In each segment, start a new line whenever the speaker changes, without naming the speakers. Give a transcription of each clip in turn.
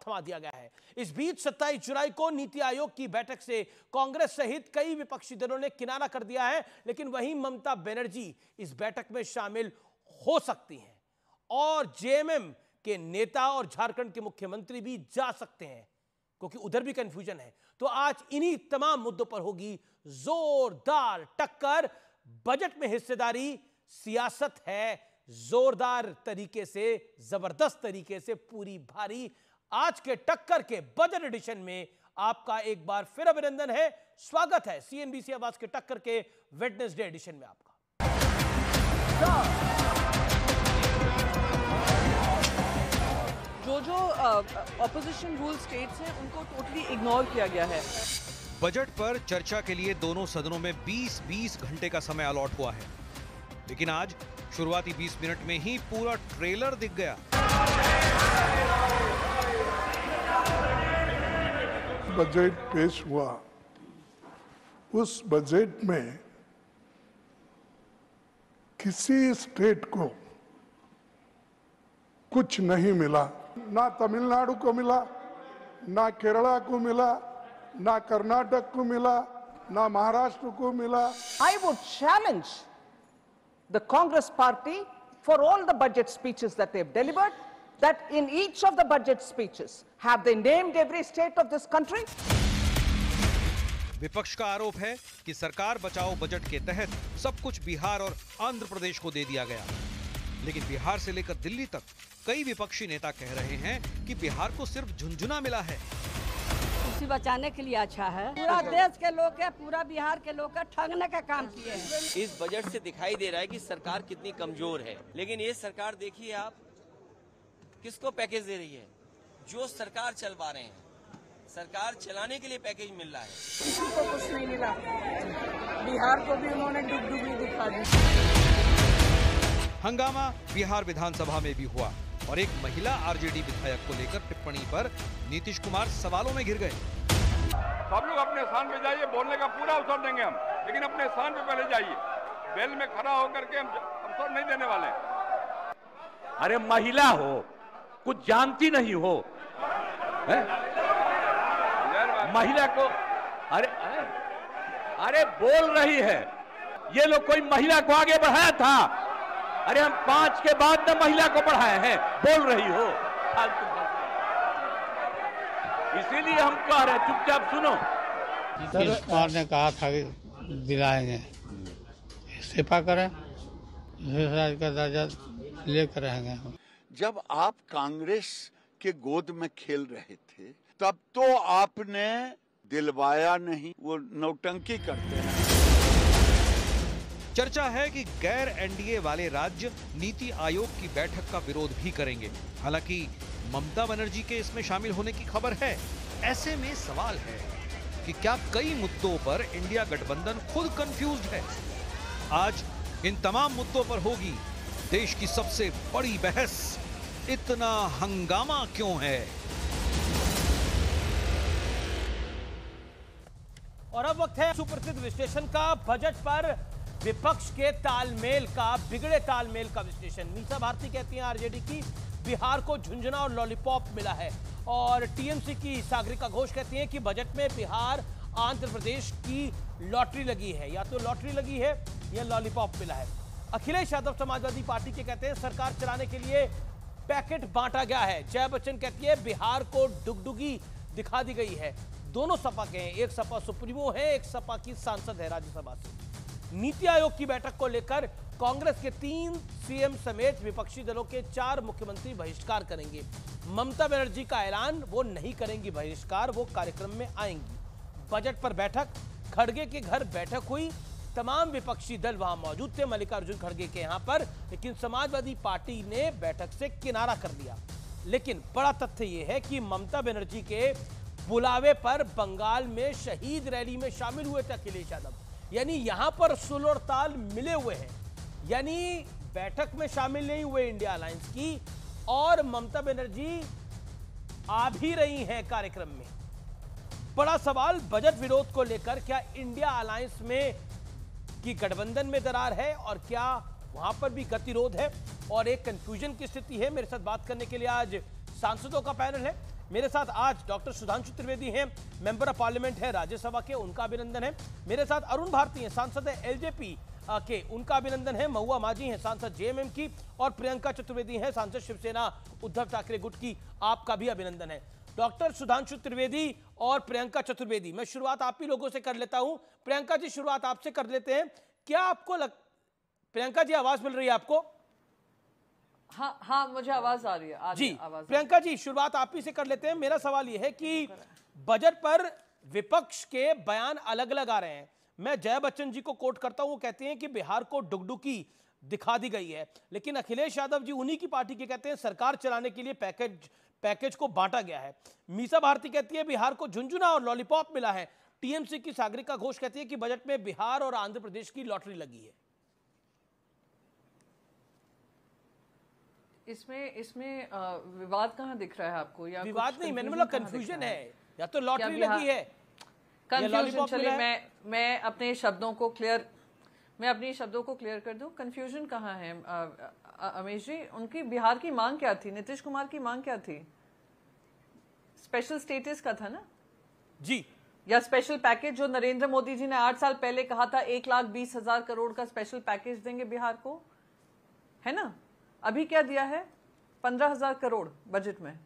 थमा दिया गया है। इस बीच 27 जुलाई को नीति आयोग की बैठक से कांग्रेस सहित कई विपक्षी दलों ने किनारा कर दिया है, लेकिन वहीं ममता बनर्जी इस बैठक में शामिल हो सकती हैं और जेएमएम के नेता और झारखंड के मुख्यमंत्री भी जा सकते हैं, क्योंकि उधर भी कंफ्यूजन है। तो आज इन्हीं तमाम मुद्दों पर होगी जोरदार टक्कर। बजट में हिस्सेदारी, सियासत है जोरदार तरीके से, जबरदस्त तरीके से पूरी भारी। आज के टक्कर के बजट एडिशन में आपका एक बार फिर अभिनंदन है, स्वागत है सीएनबीसी आवाज के टक्कर के वेडनेसडे एडिशन में आपका।
जो ऑपोजिशन रूल स्टेट्स हैं उनको टोटली इग्नोर किया गया है।
बजट पर चर्चा के लिए दोनों सदनों में 20-20 घंटे का समय अलॉट हुआ है, लेकिन आज शुरुआती 20 मिनट में ही पूरा ट्रेलर दिख गया।
बजट पेश हुआ, उस बजट में किसी स्टेट को कुछ नहीं मिला, ना तमिलनाडु को मिला, ना केरला को मिला, ना कर्नाटक को मिला, ना महाराष्ट्र को मिला।
I would challenge the Congress party for all the budget speeches that they've delivered, that in each of the budget speeches, have they named every state of this country?
विपक्ष का आरोप है कि सरकार बचाओ बजट के तहत सब कुछ बिहार और आंध्र प्रदेश को दे दिया गया, लेकिन बिहार से लेकर दिल्ली तक कई विपक्षी नेता कह रहे हैं कि बिहार को सिर्फ झुंझुना मिला है।
उसी बचाने के लिए अच्छा है, पूरा देश के लोग है, पूरा बिहार के लोग है, ठगने का काम किए हैं।
इस बजट से दिखाई दे रहा है कि सरकार कितनी कमजोर है, लेकिन ये सरकार देखिए आप किसको पैकेज दे रही है, जो सरकार चलवा रहे हैं, सरकार चलाने के लिए पैकेज मिल रहा है।
किसी को कुछ नहीं मिला, बिहार को भी उन्होंने डुगडुगी दिखा दी।
हंगामा बिहार विधानसभा में भी हुआ और एक महिला आरजेडी विधायक को लेकर टिप्पणी पर नीतीश कुमार सवालों में घिर गए।
सब लोग अपने स्थान पे जाइए, बोलने का पूरा अवसर देंगे हम, लेकिन अपने स्थान पे पहले जाइए। बेल में खड़ा होकर के हम अवसर नहीं देने वाले।
अरे महिला हो, कुछ जानती नहीं हो, महिला को अरे बोल रही है। ये लोग कोई महिला को आगे बढ़ाया था? अरे हम 5 के बाद न महिला को बढ़ाए हैं, बोल रही हो फालतू। इसीलिए हम कह रहे हैं चुपचाप सुनो।
नीतीश कुमार ने कहा था कि दिलाएंगे, इस्तीफा करें, विधायक का दर्जा लेकर रहेंगे।
जब आप कांग्रेस के गोद में खेल रहे थे तब तो आपने दिलवाया नहीं, वो नौटंकी करते हैं।
चर्चा है कि गैर एनडीए वाले राज्य नीति आयोग की बैठक का विरोध भी करेंगे। हालांकि ममता बनर्जी के इसमें शामिल होने की खबर है। ऐसे में सवाल है कि क्या कई मुद्दों पर इंडिया गठबंधन खुद कंफ्यूज्ड है। आज इन तमाम मुद्दों पर होगी देश की सबसे बड़ी बहस। इतना हंगामा क्यों है?
और अब वक्त है सुप्रसिद्ध विश्लेषण का। बजट पर विपक्ष के तालमेल का, बिगड़े तालमेल का विश्लेषण। मीसा भारती कहती हैं आरजेडी की बिहार को झुंझुना और लॉलीपॉप मिला है, और टीएमसी की सागरिका घोष कहती हैं कि बजट में बिहार आंध्र प्रदेश की लॉटरी लगी है, या तो लॉटरी लगी है या लॉलीपॉप मिला है। अखिलेश यादव समाजवादी पार्टी के कहते हैं सरकार चलाने के लिए पैकेट बांटा गया है। जया बच्चन कहती है बिहार को डुगडुगी दिखा दी गई है। दोनों सपा के हैं, एक सपा सुप्रीमो है, एक सपा की सांसद है राज्यसभा से। नीति आयोग की बैठक को लेकर कांग्रेस के 3 सीएम समेत विपक्षी दलों के 4 मुख्यमंत्री बहिष्कार करेंगे। ममता बनर्जी का ऐलान, वो नहीं करेंगी बहिष्कार, वो कार्यक्रम में आएंगी। बजट पर बैठक, खड़गे के घर बैठक हुई, तमाम विपक्षी दल वहां मौजूद थे मल्लिकार्जुन खड़गे के यहां पर, लेकिन समाजवादी पार्टी ने बैठक से किनारा कर दिया। लेकिन बड़ा तथ्य यह है कि ममता बनर्जी के बुलावे पर बंगाल में शहीद रैली में शामिल हुए थे अखिलेश यादव, यानी यहां पर सुल और ताल मिले हुए हैं। यानी बैठक में शामिल नहीं हुए इंडिया अलायंस की, और ममता बनर्जी आ भी रही हैं कार्यक्रम में। बड़ा सवाल बजट विरोध को लेकर, क्या इंडिया अलायंस में की गठबंधन में दरार है और क्या वहां पर भी गतिरोध है और एक कंफ्यूजन की स्थिति है? मेरे साथ बात करने के लिए आज सांसदों का पैनल है। मेरे साथ आज डॉक्टर सुधांशु त्रिवेदी हैं, मेंबर ऑफ पार्लियामेंट है राज्यसभा के, उनका अभिनंदन है। मेरे साथ अरुण भारती हैं, सांसद है एलजेपी के, उनका अभिनंदन है। महुआ माझी हैं, सांसद जेएमएम की, और प्रियंका चतुर्वेदी हैं, सांसद शिवसेना उद्धव ठाकरे गुट की, आपका भी अभिनंदन है। डॉक्टर सुधांशु त्रिवेदी और प्रियंका चतुर्वेदी, मैं शुरुआत आप ही लोगों से कर लेता हूं। प्रियंका जी, शुरुआत आपसे कर लेते हैं। क्या आपको प्रियंका जी, आवाज मिल रही है आपको?
हाँ, मुझे आवाज आ रही है।
जी, प्रियंका जी, शुरुआत आप ही से कर लेते हैं। मेरा सवाल यह है कि बजट पर विपक्ष के बयान अलग अलग आ रहे हैं। मैं जया बच्चन जी को कोट करता हूं, वो कहते हैं कि बिहार को डुगडुगी दिखा दी गई है, लेकिन अखिलेश यादव जी उन्हीं की पार्टी के कहते हैं सरकार चलाने के लिए पैकेज को बांटा गया है। मीसा भारती कहती है बिहार को झुंझुना और लॉलीपॉप मिला है। टीएमसी की सागरिका घोष कहती है कि बजट में बिहार और आंध्र प्रदेश की लॉटरी लगी है।
इसमें विवाद कहाँ दिख रहा है आपको? या
विवाद नहीं, मैंने बोला कंफ्यूजन है, या तो लॉटरी लगी है,
कंफ्यूजन। चलिए मैं अपने शब्दों को क्लियर कर दूं। कंफ्यूजन कहाँ है अमेश जी? उनकी बिहार की मांग क्या थी? नीतीश कुमार की मांग क्या थी? स्पेशल स्टेटस का था ना
जी,
या स्पेशल पैकेज जो नरेंद्र मोदी जी ने 8 साल पहले कहा था 1,20,000 करोड़ का स्पेशल पैकेज देंगे बिहार को, है ना? अभी क्या दिया है? 15,000 करोड़ बजट में।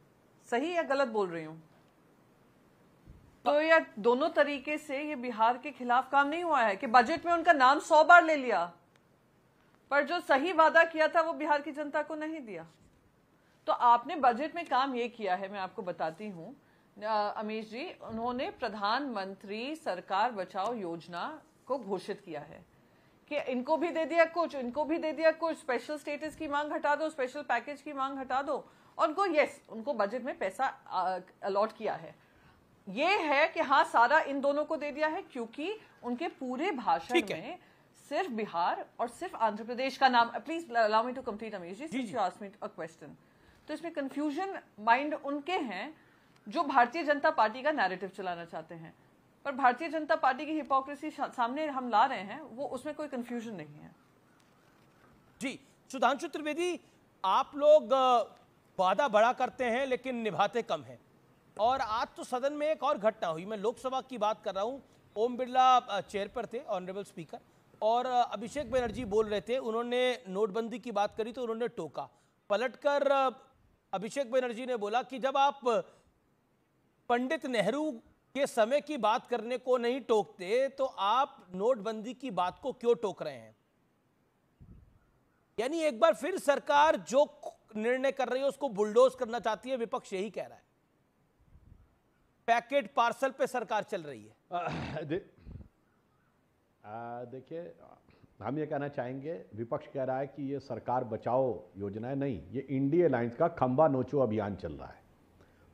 सही या गलत बोल रही हूं? तो या दोनों तरीके से ये बिहार के खिलाफ काम नहीं हुआ है कि बजट में उनका नाम 100 बार ले लिया, पर जो सही वादा किया था वो बिहार की जनता को नहीं दिया। तो आपने बजट में काम ये किया है, मैं आपको बताती हूँ अमीश जी, उन्होंने प्रधानमंत्री सरकार बचाओ योजना को घोषित किया है कि इनको भी दे दिया कुछ, इनको भी दे दिया कुछ, स्पेशल स्टेटस की मांग हटा दो, स्पेशल पैकेज की मांग हटा दो, और उनको बजट में पैसा अलॉट किया है। ये है कि हाँ, सारा इन दोनों को दे दिया है, क्योंकि उनके पूरे भाषण में सिर्फ बिहार और सिर्फ आंध्र प्रदेश का नाम। Please allow me to complete Amish ji, since you asked me a question. तो इसमें कंफ्यूजन माइंड उनके हैं जो भारतीय जनता पार्टी का नैरेटिव चलाना चाहते हैं, पर भारतीय जनता पार्टी की हिपोक्रेसी सामने हम ला रहे हैं, वो उसमें कोई कंफ्यूजन नहीं है।
जी, सुधांशु त्रिवेदी, आप लोग वादा बड़ा करते हैं लेकिन निभाते कम हैं, और आज तो सदन में एक और घटना हुई। मैं लोकसभा की बात कर रहा हूं। ओम बिरला चेयर पर थे, ऑनरेबल स्पीकर, और अभिषेक बनर्जी बोल रहे थे। उन्होंने नोटबंदी की बात करी तो उन्होंने टोका। पलटकर अभिषेक बनर्जी ने बोला कि जब आप पंडित नेहरू के समय की बात करने को नहीं टोकते तो आप नोटबंदी की बात को क्यों टोक रहे हैं? यानी एक बार फिर सरकार जो निर्णय कर रही है उसको बुलडोज करना चाहती है, विपक्ष यही कह रहा है। पैकेट पार्सल पे सरकार चल रही है।
देखिए, हम ये कहना चाहेंगे, विपक्ष कह रहा है कि ये सरकार बचाओ योजना है। नहीं, ये इंडिया अलायंस का खंबा नोचो अभियान चल रहा है।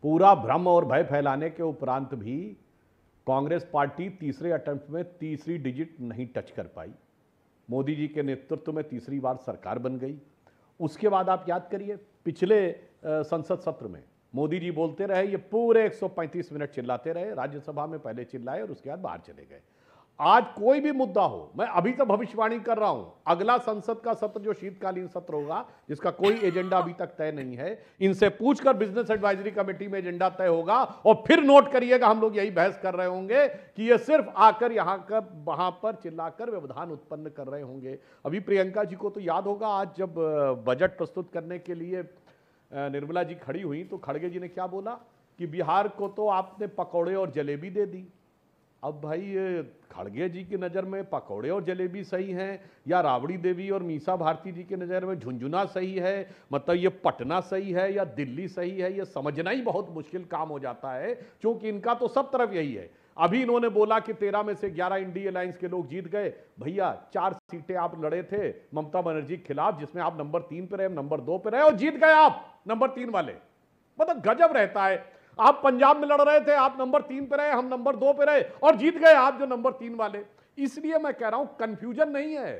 पूरा भ्रम और भय फैलाने के उपरांत भी कांग्रेस पार्टी तीसरे अटेम्प्ट में तीसरी डिजिट नहीं टच कर पाई। मोदी जी के नेतृत्व में तीसरी बार सरकार बन गई। उसके बाद आप याद करिए, पिछले संसद सत्र में मोदी जी बोलते रहे, ये पूरे 135 मिनट चिल्लाते रहे, राज्यसभा में पहले चिल्लाए और उसके बाद बाहर चले गए। आज कोई भी मुद्दा हो, मैं अभी तो भविष्यवाणी कर रहा हूं, अगला संसद का सत्र जो शीतकालीन सत्र होगा, जिसका कोई एजेंडा अभी तक तय नहीं है, इनसे पूछकर बिजनेस एडवाइजरी कमेटी में एजेंडा तय होगा, और फिर नोट करिएगा हम लोग यही बहस कर रहे होंगे कि ये सिर्फ आकर यहां कर वहां पर चिल्लाकर व्यवधान उत्पन्न कर रहे होंगे। अभी प्रियंका जी को तो याद होगा, आज जब बजट प्रस्तुत करने के लिए निर्मला जी खड़ी हुई तो खड़गे जी ने क्या बोला कि बिहार को तो आपने पकौड़े और जलेबी दे दी। अब भाई, ये खड़गे जी की नज़र में पकौड़े और जलेबी सही हैं, या राबड़ी देवी और मीसा भारती जी की नज़र में झुंझुना सही है? मतलब ये पटना सही है या दिल्ली सही है? ये समझना ही बहुत मुश्किल काम हो जाता है, क्योंकि इनका तो सब तरफ यही है। अभी इन्होंने बोला कि 13 में से 11 इंडिया अलायंस के लोग जीत गए। भैया, 4 सीटें आप लड़े थे ममता बनर्जी के खिलाफ, जिसमें आप नंबर 3 पे रहे, नंबर 2 पे रहे, और जीत गए आप नंबर 3 वाले। मतलब गजब रहता है। आप पंजाब में लड़ रहे थे, आप नंबर 3 पे रहे, हम नंबर 2 पे रहे, और जीत गए आप जो नंबर 3 वाले। इसलिए मैं कह रहा हूं कंफ्यूजन नहीं है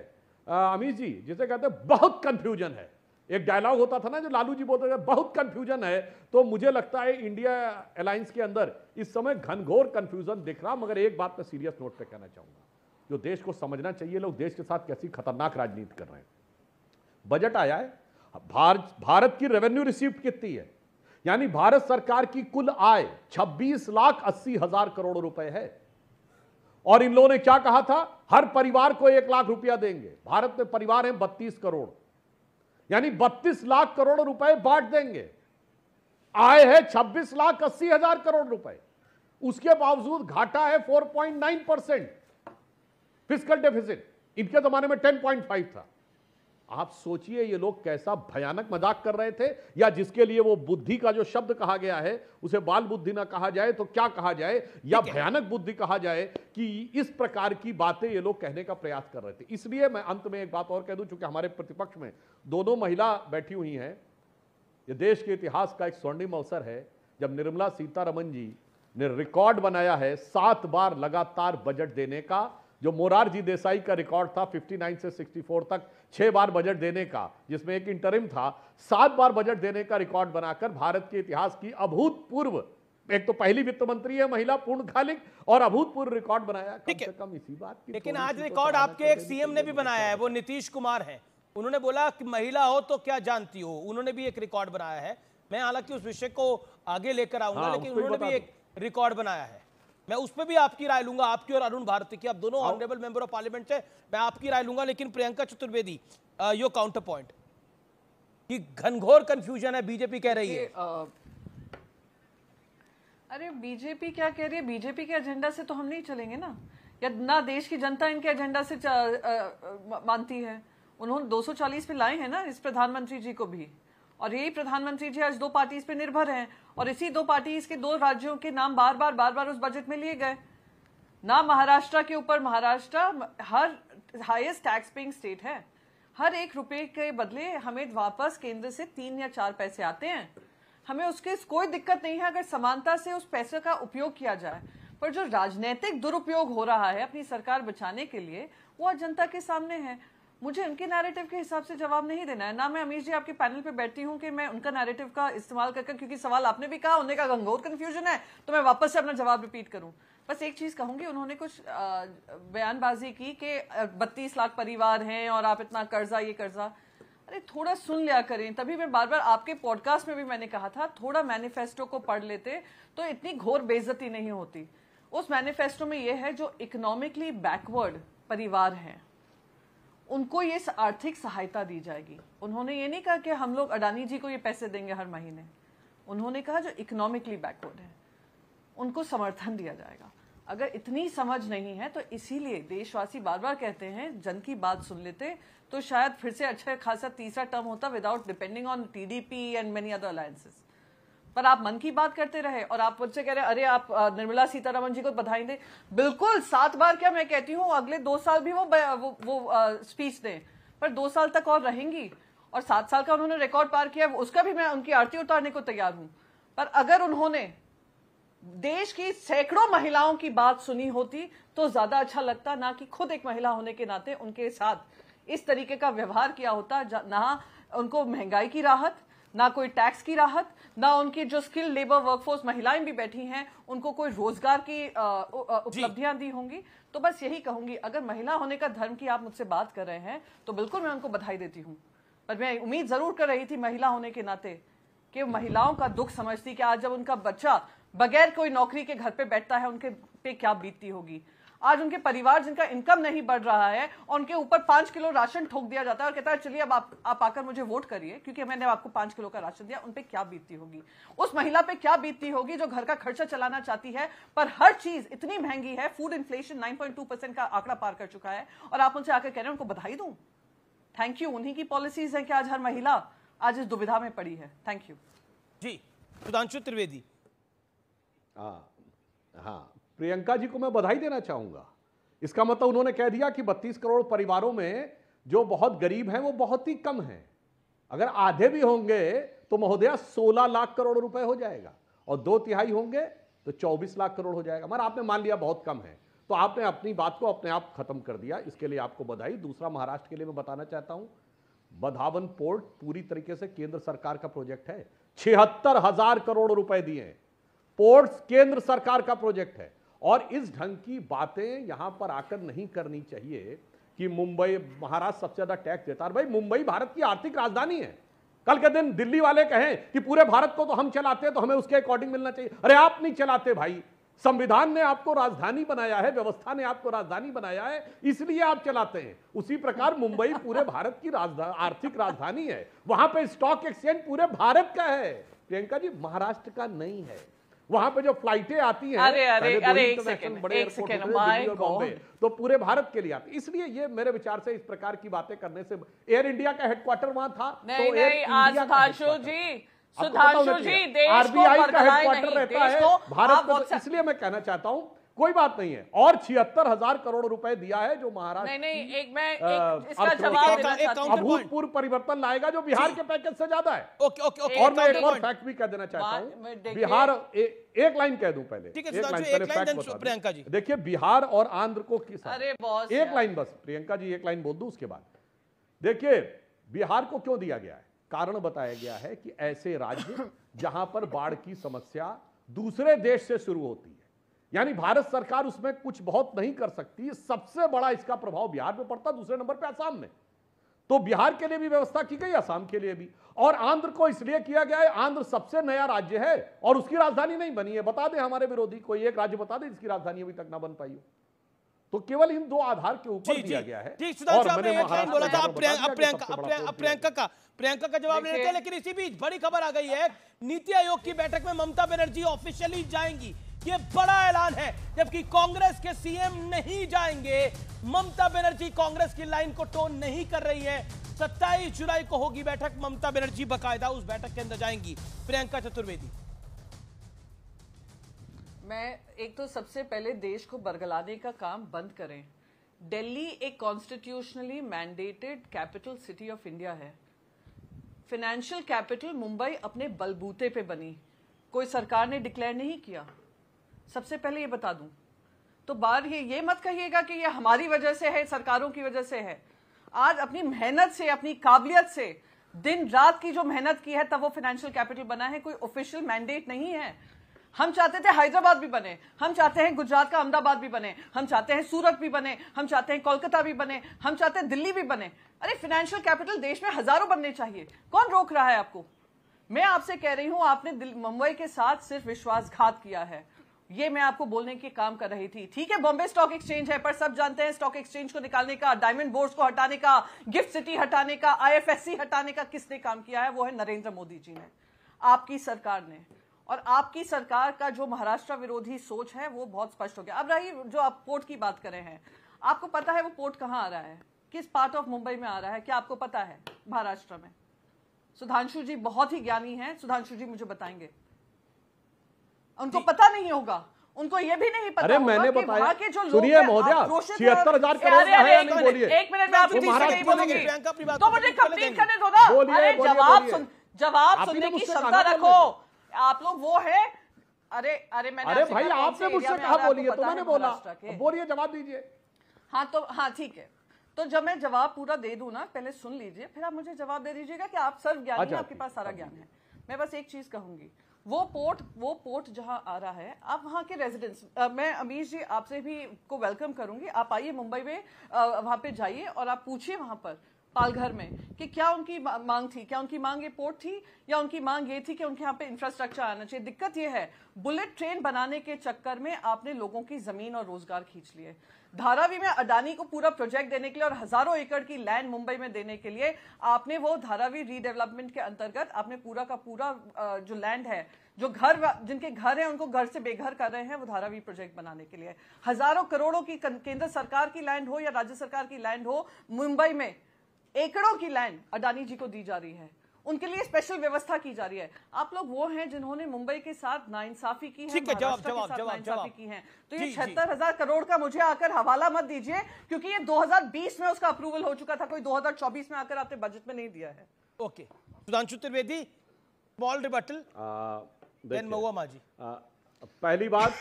अमीश जी, जिसे कहते हैं बहुत कंफ्यूजन है। एक डायलॉग होता था ना जो लालू जी बोलते थे, बहुत कंफ्यूजन है। तो मुझे लगता है इंडिया अलायंस के अंदर इस समय घनघोर कंफ्यूजन दिख रहा। मगर एक बात मैं सीरियस नोट पे कहना चाहूंगा, जो देश को समझना चाहिए, लोग देश के साथ कैसी खतरनाक राजनीति कर रहे हैं। बजट आया है, भारत की रेवेन्यू रिसीव्ड कितनी है, यानी भारत सरकार की कुल आय 26,80,000 करोड़ रुपए है। और इन लोगों ने क्या कहा था, हर परिवार को 1 लाख रुपया देंगे। भारत में परिवार हैं 32 करोड़, यानी 32 लाख करोड़ रुपए बांट देंगे। आय है 26,80,000 करोड़ रुपए, उसके बावजूद घाटा है 4.9% फिस्कल डेफिसिट। इनके जमाने में 10.5 था। आप सोचिए ये लोग कैसा भयानक मजाक कर रहे थे, या जिसके लिए वो बुद्धि का जो शब्द कहा गया है उसे बाल बुद्धि ना कहा जाए तो क्या कहा जाए, या भयानक बुद्धि कहा जाए, कि इस प्रकार की बातें ये लोग कहने का प्रयास कर रहे थे। इसलिए मैं अंत में एक बात और कह दूं, चूंकि हमारे प्रतिपक्ष में दोनों महिला बैठी हुई हैं, ये देश के इतिहास का एक स्वर्णिम अवसर है जब निर्मला सीतारमण जी ने रिकॉर्ड बनाया है 7 बार लगातार बजट देने का। जो मोरारजी देसाई का रिकॉर्ड था 59 से 64 तक 6 बार बजट देने का, जिसमें एक इंटरिम था, 7 बार बजट देने का रिकॉर्ड बनाकर भारत के इतिहास की अभूतपूर्व, एक तो पहली वित्त मंत्री है महिला पूर्णकालिक, और अभूतपूर्व रिकॉर्ड बनाया। कम से कम इसी बात की।
लेकिन आज रिकॉर्ड आपके एक सीएम ने भी बनाया है, वो नीतीश कुमार है। उन्होंने बोला कि महिला हो तो क्या जानती हो, उन्होंने भी एक रिकॉर्ड बनाया है। मैं हालांकि उस विषय को आगे लेकर आऊंगा, लेकिन उन्होंने भी एक रिकॉर्ड बनाया है। मैं उस पर भी आपकी राय लूंगा, आपकी और अरुण भारती की। आप दोनों ऑनरेबल मेंबर ऑफ पार्लियामेंट से मैं आपकी राय लूंगा, लेकिन Priyanka Chaturvedi, your counter point कि घनघोर कंफ्यूजन है, बीजेपी कह रही है।
अरे बीजेपी क्या कह रही है, बीजेपी के एजेंडा से तो हम नहीं चलेंगे ना, या ना देश की जनता इनके एजेंडा से मानती है। उन्होंने 240 पे लाए हैं ना इस प्रधानमंत्री जी को भी, और यही प्रधानमंत्री जी आज 2 पार्टीज पे निर्भर हैं, और इसी 2 पार्टीज के 2 राज्यों के नाम बार बार उस बजट में लिए गए ना। महाराष्ट्र के ऊपर, महाराष्ट्र हर हाईएस्ट टैक्स पेइंग स्टेट है। हर 1 रुपए के बदले हमें वापस केंद्र से 3 या 4 पैसे आते हैं। हमें उसके कोई दिक्कत नहीं है अगर समानता से उस पैसे का उपयोग किया जाए, पर जो राजनीतिक दुरुपयोग हो रहा है अपनी सरकार बचाने के लिए, वो जनता के सामने है। मुझे उनके नैरेटिव के हिसाब से जवाब नहीं देना है ना। मैं अमीश जी आपके पैनल पे बैठती हूँ कि मैं उनका नैरेटिव का इस्तेमाल करके, क्योंकि सवाल आपने भी कहा उन्होंने कहा घनघोर कंफ्यूजन है, तो मैं वापस से अपना जवाब रिपीट करूं। बस एक चीज कहूंगी, उन्होंने कुछ बयानबाजी की कि 32 लाख परिवार हैं और आप इतना कर्जा, ये कर्जा। अरे थोड़ा सुन लिया करें। तभी मैं बार बार आपके पॉडकास्ट में भी मैंने कहा था, थोड़ा मैनिफेस्टो को पढ़ लेते तो इतनी घोर बेइज्जती नहीं होती। उस मैनिफेस्टो में यह है जो इकोनॉमिकली बैकवर्ड परिवार हैं उनको ये आर्थिक सहायता दी जाएगी। उन्होंने ये नहीं कहा कि हम लोग अडानी जी को ये पैसे देंगे हर महीने। उन्होंने कहा जो इकोनॉमिकली बैकवर्ड है उनको समर्थन दिया जाएगा। अगर इतनी समझ नहीं है तो इसीलिए देशवासी बार बार कहते हैं जन की बात सुन लेते तो शायद फिर से अच्छा खासा तीसरा टर्म होता without depending on TDP and many other alliances. पर आप मन की बात करते रहे और आप मुझसे कह रहे अरे आप निर्मला सीतारमण जी को बधाई दें। बिल्कुल 7 बार क्या मैं कहती हूँ अगले 2 साल भी वो स्पीच दें, पर 2 साल तक और रहेंगी और 7 साल का उन्होंने रिकॉर्ड पार किया, उसका भी मैं उनकी आरती उतारने को तैयार हूं। पर अगर उन्होंने देश की सैकड़ों महिलाओं की बात सुनी होती तो ज्यादा अच्छा लगता, ना कि खुद एक महिला होने के नाते उनके साथ इस तरीके का व्यवहार किया होता। ना उनको महंगाई की राहत, ना कोई टैक्स की राहत, ना उनकी जो स्किल लेबर वर्कफोर्स महिलाएं भी बैठी हैं उनको कोई रोजगार की उपलब्धियां दी होंगी। तो बस यही कहूंगी, अगर महिला होने का धर्म की आप मुझसे बात कर रहे हैं तो बिल्कुल मैं उनको बधाई देती हूं, पर मैं उम्मीद जरूर कर रही थी महिला होने के नाते कि महिलाओं का दुख समझती कि आज जब उनका बच्चा बगैर कोई नौकरी के घर पे बैठता है उनके पे क्या बीतती होगी। आज उनके परिवार जिनका इनकम नहीं बढ़ रहा है और उनके ऊपर 5 किलो राशन ठोक दिया जाता है और कहता है चलिए अब आप आकर मुझे वोट करिए क्योंकि मैंने आपको 5 किलो का राशन दिया, उन पे क्या बीतती होगी। उस महिला पे क्या बीतती होगी जो घर का खर्चा चलाना चाहती है पर हर चीज इतनी महंगी है। फूड इन्फ्लेशन 9.2% का आंकड़ा पार कर चुका है और आप उनसे आकर कह रहे हैं उनको बधाई दूं। थैंक यू, उन्हीं की पॉलिसीज है कि आज हर महिला आज इस दुविधा में पड़ी है। थैंक यू
जी। सुधांशु त्रिवेदी।
हाँ, प्रियंका जी को मैं बधाई देना चाहूंगा। इसका मतलब उन्होंने कह दिया कि 32 करोड़ परिवारों में जो बहुत गरीब हैं वो बहुत ही कम हैं। अगर आधे भी होंगे तो महोदया 16 लाख करोड़ रुपए हो जाएगा और 2/3 होंगे तो 24 लाख करोड़ हो जाएगा। मगर आपने मान लिया बहुत कम है तो आपने अपनी बात को अपने आप खत्म कर दिया, इसके लिए आपको बधाई। दूसरा, महाराष्ट्र के लिए मैं बताना चाहता हूं, बधावन पोर्ट पूरी तरीके से केंद्र सरकार का प्रोजेक्ट है। 76,000 करोड़ रुपए दिए। पोर्ट्स केंद्र सरकार का प्रोजेक्ट है और इस ढंग की बातें यहां पर आकर नहीं करनी चाहिए कि मुंबई महाराष्ट्र सबसे ज्यादा टैक्स देता है। भाई मुंबई भारत की आर्थिक राजधानी है, कल के दिन दिल्ली वाले कहें कि पूरे भारत को तो हम चलाते हैं तो हमें उसके अकॉर्डिंग मिलना चाहिए। अरे आप नहीं चलाते भाई, संविधान ने आपको राजधानी बनाया है, व्यवस्था ने आपको राजधानी बनाया है, इसलिए आप चलाते हैं। उसी प्रकार मुंबई पूरे भारत की आर्थिक राजधानी है, वहां पे स्टॉक एक्सचेंज पूरे भारत का है। प्रियंका जी, महाराष्ट्र का नहीं है। वहां पे जो फ्लाइटें आती हैं,
एक सेकंड
बॉम्बे, तो पूरे भारत के लिए आती। इसलिए ये मेरे विचार से इस प्रकार की बातें करने से, एयर इंडिया का हेडक्वार्टर वहां था,
नहीं,
तो एयर इंडिया का
सुधांशु जी, देश को
आरबीआई का
बरगलाए
हेडक्वार्टर
नहीं,
रहता
देश
है
को
भारत में, तो इसलिए मैं कहना चाहता हूं कोई बात नहीं है। और 76,000 करोड़ रुपए दिया है जो महाराष्ट्र
इसका जवाब देना चाहता हूं।
अभूतपूर्व परिवर्तन लाएगा जो बिहार के पैकेज से ज्यादा है।
ओके।
और मैं एक और फैक्ट भी कह देना चाहता हूं, बिहार, एक लाइन कह दूं पहले,
प्रियंका जी,
देखिए बिहार और आंध्र को किस,
एक
लाइन बस प्रियंका जी, एक लाइन बोल दूं उसके बाद। देखिए बिहार को क्यों दिया गया है, कारण बताया गया है कि ऐसे राज्य जहां पर बाढ़ की समस्या दूसरे देश से शुरू होती है, यानी भारत सरकार उसमें कुछ बहुत नहीं कर सकती, सबसे बड़ा इसका प्रभाव बिहार में पड़ता, दूसरे नंबर पे असम में। तो बिहार के लिए भी व्यवस्था की गई, असम के लिए भी, और आंध्र को इसलिए किया गया है, आंध्र सबसे नया राज्य है और उसकी राजधानी नहीं बनी है। बता दें हमारे विरोधी, कोई एक राज्य बता दें जिसकी राजधानी अभी तक ना बन पाई हो। तो केवल इन दो आधार के ऊपर दिया गया है।
और मैंने बोला था प्रियंका का जवाब लेते हैं, लेकिन इसी बीच बड़ी खबर आ गई है, नीति आयोग की बैठक में ममता बनर्जी ऑफिशियली जाएंगी, ये बड़ा ऐलान है, जबकि कांग्रेस के सीएम नहीं जाएंगे। ममता बनर्जी कांग्रेस की लाइन को टोन नहीं कर रही है। 27 जुलाई को होगी बैठक, ममता बनर्जी बकायदा उस बैठक के अंदर जाएंगी। प्रियंका चतुर्वेदी,
मैं एक तो सबसे पहले देश को बरगलाने का काम बंद करें। दिल्ली एक constitutionally mandated capital city of India है। फाइनेंशियल कैपिटल मुंबई अपने बलबूते पे बनी, कोई सरकार ने डिक्लेयर नहीं किया। सबसे पहले ये बता दूं, तो बार ये मत कहिएगा कि ये हमारी वजह से है, सरकारों की वजह से है। आज अपनी मेहनत से, अपनी काबिलियत से, दिन रात की जो मेहनत की है, तब वो फाइनेंशियल कैपिटल बना है, कोई ऑफिशियल मैंडेट नहीं है। हम चाहते थे हैदराबाद भी बने, हम चाहते हैं गुजरात का अहमदाबाद भी बने, हम चाहते हैं सूरत भी बने, हम चाहते हैं कोलकाता भी बने, हम चाहते हैं दिल्ली भी बने। अरे फाइनेंशियल कैपिटल देश में हजारों बनने चाहिए, कौन रोक रहा है आपको? मैं आपसे कह रही हूं, आपने मुंबई के साथ सिर्फ विश्वासघात किया है, ये मैं आपको बोलने के काम कर रही थी। ठीक है, बॉम्बे स्टॉक एक्सचेंज है, पर सब जानते हैं स्टॉक एक्सचेंज को निकालने का, डायमंड बोर्ड्स को हटाने का, गिफ्ट सिटी हटाने का, IFSC हटाने का किसने काम किया है? वो है नरेंद्र मोदी जी ने, आपकी सरकार ने। और आपकी सरकार का जो महाराष्ट्र विरोधी सोच है वो बहुत स्पष्ट हो गया। अब रही जो आप पोर्ट की बात कर रहे हैं, आपको पता है वो पोर्ट कहां आ रहा है, किस पार्ट ऑफ मुंबई में आ रहा है? क्या आपको पता है? महाराष्ट्र में। सुधांशु जी बहुत ही ज्ञानी हैं, सुधांशु जी मुझे बताएंगे। उनको पता नहीं होगा, उनको ये भी नहीं पता।
अरे मैंने बताया,
के जो
सुनिए महोदया, 76,000 करोड़ का है या नहीं, बोलिए।
एक मिनट में आपकी तो मुझे कंप्लीट करने दो ना। अरे जवाब सुनने की क्षमता रखो। आप लोग वो है, अरे मैंने,
अरे भाई आपने मुझसे कहा बोलिए, तो मैंने बोला, बोलिए, जवाब दीजिए।
हाँ ठीक है, तो जब मैं जवाब पूरा दे दूं ना, पहले सुन लीजिए, फिर आप मुझे जवाब दे दीजिएगा कि आप सर्व ज्ञानी हैं, आपके पास सारा ज्ञान है। मैं बस एक चीज कहूंगी, वो पोर्ट जहां आ रहा है, आप वहां के रेजिडेंट्स, मैं अमीश जी आपसे भी को वेलकम करूंगी, आप आइए मुंबई में, वहां पे जाइए और आप पूछिए वहां पर पालघर में कि क्या उनकी मांग थी, क्या उनकी मांग ये पोर्ट थी या उनकी मांग ये थी कि उनके यहाँ पे इंफ्रास्ट्रक्चर आना चाहिए। दिक्कत ये है, बुलेट ट्रेन बनाने के चक्कर में आपने लोगों की जमीन और रोजगार खींच लिए। धारावी में अडानी को पूरा प्रोजेक्ट देने के लिए और हजारों एकड़ की लैंड मुंबई में देने के लिए आपने वो धारावी रीडेवलपमेंट के अंतर्गत आपने पूरा का पूरा जो लैंड है, जो घर, जिनके घर हैं उनको घर से बेघर कर रहे हैं, वो धारावी प्रोजेक्ट बनाने के लिए हजारों करोड़ों की केंद्र सरकार की लैंड हो या राज्य सरकार की लैंड हो, मुंबई में एकड़ों की लैंड अडानी जी को दी जा रही है, उनके लिए स्पेशल व्यवस्था की जा रही है। आप लोग वो हैं जिन्होंने मुंबई के साथ नाइंसाफी की है, महाराष्ट्र के साथ नाइंसाफी की है। तो ये 76,000 करोड़ का मुझे आकर हवाला मत दीजिए, क्योंकि ये 2020 में उसका अप्रूवल हो चुका था, कोई 2024 में आकर आपने बजट में नहीं दिया है।
Okay, Sudhanshu Trivedi, small rebuttal, then Mahua Majhi.
पहली बात,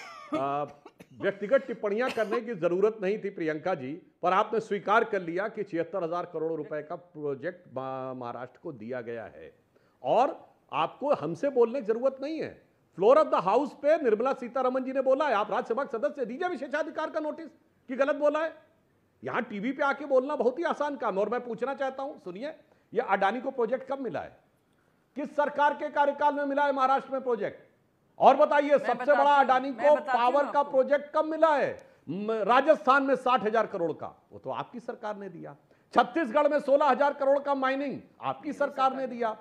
व्यक्तिगत टिप्पणियां करने की जरूरत नहीं थी प्रियंका जी, पर आपने स्वीकार कर लिया कि 76,000 करोड़ रुपए का प्रोजेक्ट महाराष्ट्र को दिया गया है और आपको हमसे बोलने की जरूरत नहीं है। फ्लोर ऑफ द हाउस पे निर्मला सीतारमण जी ने बोला है, आप राज्यसभा सदस्य, दीजिए विशेषाधिकार का नोटिस कि गलत बोला है। यहां टीवी पे आके बोलना बहुत ही आसान काम है। और मैं पूछना चाहता हूं, सुनिए, ये अडानी को प्रोजेक्ट कब मिला है? किस सरकार के कार्यकाल में मिला है महाराष्ट्र में प्रोजेक्ट? और बताइए, सबसे बड़ा अडानी को पावर का प्रोजेक्ट कब मिला है? राजस्थान में 60,000 करोड़ का, वो तो आपकी सरकार ने दिया। छत्तीसगढ़ में 16,000 करोड़ का माइनिंग आपकी सरकार ने दिया।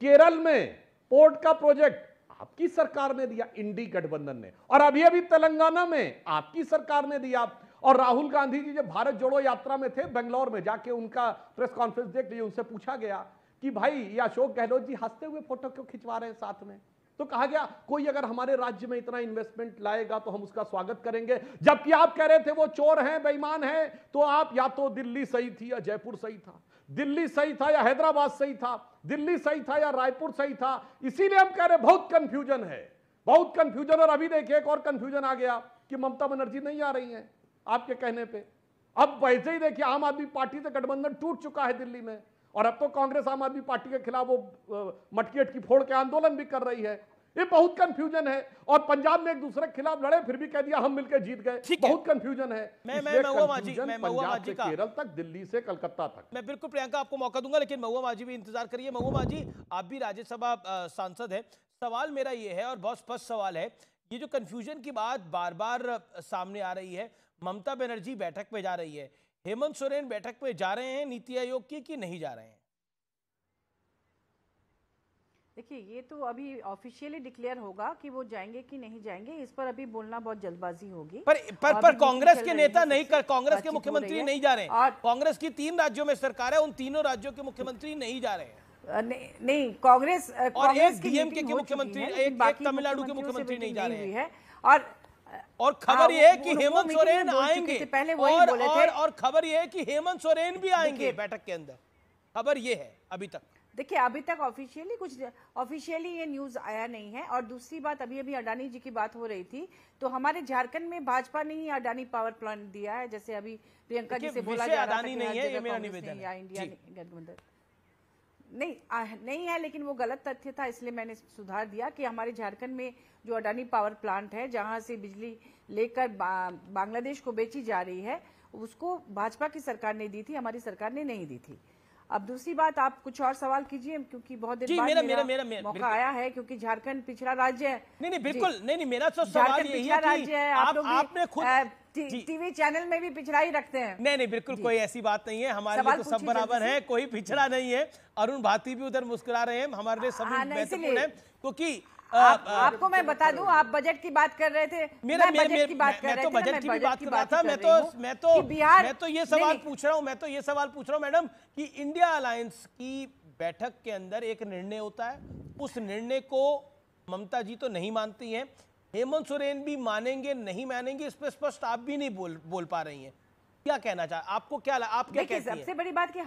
केरल में पोर्ट का प्रोजेक्ट आपकी सरकार ने दिया, इंडी गठबंधन ने। और अभी तेलंगाना में आपकी सरकार ने दिया। और राहुल गांधी जी जब भारत जोड़ो यात्रा में थे बेंगलोर में, जाके उनका प्रेस कॉन्फ्रेंस देख लीजिए, उनसे पूछा गया कि भाई ये अशोक गहलोत जी हंसते हुए फोटो क्यों खिंचवा रहे हैं साथ में? तो कहा गया कोई अगर हमारे राज्य में इतना इन्वेस्टमेंट लाएगा तो हम उसका स्वागत करेंगे। जबकि आप कह रहे थे वो चोर हैं, बेईमान हैं, तो आप या तो दिल्ली सही थी या जयपुर सही था, दिल्ली सही था या हैदराबाद सही था, दिल्ली सही था या रायपुर सही था। इसीलिए हम कह रहे बहुत कंफ्यूजन है, बहुत कंफ्यूजन। और अभी देखिए एक और कंफ्यूजन आ गया कि ममता बनर्जी नहीं आ रही हैं आपके कहने पे। अब वैसे ही देखिए आम आदमी पार्टी से गठबंधन टूट चुका है दिल्ली में, और अब तो कांग्रेस आम आदमी पार्टी के खिलाफ वो मटकी अटकी फोड़ के आंदोलन भी कर रही है। ये बहुत कंफ्यूजन है। और पंजाब में एक दूसरे के खिलाफ लड़े, फिर भी कह दिया हम मिलकर जीत गए। बहुत कंफ्यूजन है। पंजाब से केरल तक, दिल्ली से कलकत्ता तक।
मैं बिल्कुल प्रियंका आपको मौका दूंगा, लेकिन महुआ मांझी भी इंतजार करिए। महुआ मांझी, आप भी राज्यसभा सांसद है। सवाल मेरा ये है, और बहुत स्पष्ट सवाल है, ये जो कंफ्यूजन की बात बार बार सामने आ रही है, ममता बनर्जी बैठक में जा रही है, हेमंत सोरेन बैठक में जा रहे हैं नीति आयोग की कि नहीं जा रहे हैं?
देखिए, ये तो अभी ऑफिशियली डिक्लेयर होगा कि वो जाएंगे कि नहीं जाएंगे, इस पर अभी बोलना बहुत जल्दबाजी होगी।
पर कांग्रेस के नेता नहीं कर, कांग्रेस के मुख्यमंत्री नहीं जा रहे हैं। कांग्रेस की 3 राज्यों में सरकार है, उन तीनों राज्यों के मुख्यमंत्री नहीं जा रहे हैं।
नहीं, कांग्रेस
और एक डीएमके के मुख्यमंत्री, एक तमिलनाडु के मुख्यमंत्री नहीं जा रहे हैं। और खबर ये है कि हेमंत सोरेन आएंगे, और खबर ये है कि हेमंत सोरेन भी आएंगे बैठक के अंदर। खबर ये है अभी तक।
देखिए, अभी तक ऑफिशियली ये न्यूज आया नहीं है। और दूसरी बात, अभी अडानी जी की बात हो रही थी, तो हमारे झारखंड में भाजपा ने ही अडानी पावर प्लांट दिया है। जैसे अभी प्रियंका जी से बोला जा रहा था कि
नहीं है, ये मेरा निवेदन है।
इंडिया गठबंधन नहीं है, लेकिन वो गलत तथ्य था, इसलिए मैंने सुधार दिया कि हमारे झारखंड में जो अडानी पावर प्लांट है, जहां से बिजली लेकर बांग्लादेश को बेची जा रही है, उसको भाजपा की सरकार ने दी थी, हमारी सरकार ने नहीं दी थी। अब दूसरी बात, आप कुछ और सवाल कीजिए, क्योंकि बहुत देर बाद मेरा मौका आया है, क्योंकि झारखंड पिछड़ा राज्य है।
नहीं बिल्कुल नहीं, मेरा तो सवाल यही है
राज्य है। आपने खुद टीवी चैनल में भी पिछड़ा ही रखते हैं।
नहीं बिल्कुल कोई ऐसी बात नहीं है, हमारे लिए तो सब बराबर है, कोई पिछड़ा नहीं है। अरुण भारती भी उधर मुस्कुरा रहे हैं, हमारे लिए सब महत्वपूर्ण है। क्योंकि
आपको मैं बता दूं, आप बजट की बात कर रहे थे,
मैं तो बजट की बात कर रहा था। मैं तो ये सवाल पूछ रहा हूं, मैडम, कि इंडिया अलायंस की बैठक के अंदर एक निर्णय होता है, उस निर्णय को ममता जी तो नहीं मानती हैं, हेमंत सोरेन भी मानेंगे नहीं मानेंगे, इस पर स्पष्ट आप भी नहीं बोल पा रही हैं। क्या कहना चाह, आपको क्या, आप क्या कहती हैं?
सबसे बड़ी बात कि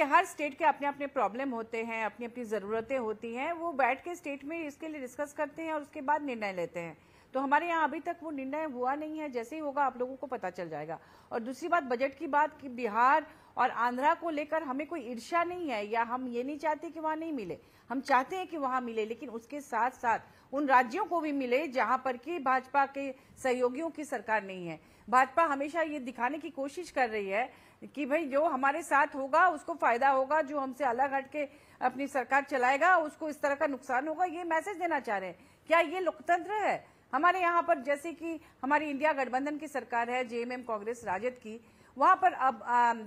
हर स्टेट के अपने अपने प्रॉब्लम होते हैं, अपनी अपनी ज़रूरतें होती हैं, वो बैठ के स्टेट में इसके लिए डिस्कस करते हैं और उसके बाद निर्णय लेते हैं। तो हमारे यहाँ अभी तक वो निर्णय हुआ नहीं है, जैसे ही होगा आप लोगों को पता चल जाएगा। और दूसरी बात, बजट की बात कि बिहार और आंध्रा को लेकर हमें कोई ईर्ष्या नहीं है, या हम ये नहीं चाहते कि वहाँ नहीं मिले, हम चाहते हैं कि वहाँ मिले, लेकिन उसके साथ साथ उन राज्यों को भी मिले जहाँ पर कि भाजपा के सहयोगियों की सरकार नहीं है। भाजपा हमेशा ये दिखाने की कोशिश कर रही है कि भाई जो हमारे साथ होगा उसको फायदा होगा, जो हमसे अलग हटके अपनी सरकार चलाएगा उसको इस तरह का नुकसान होगा, ये मैसेज देना चाह रहे हैं। क्या ये लोकतंत्र है? हमारे यहाँ पर जैसे कि हमारी इंडिया गठबंधन की सरकार है, जेएमएम कांग्रेस राजद की, वहां पर अब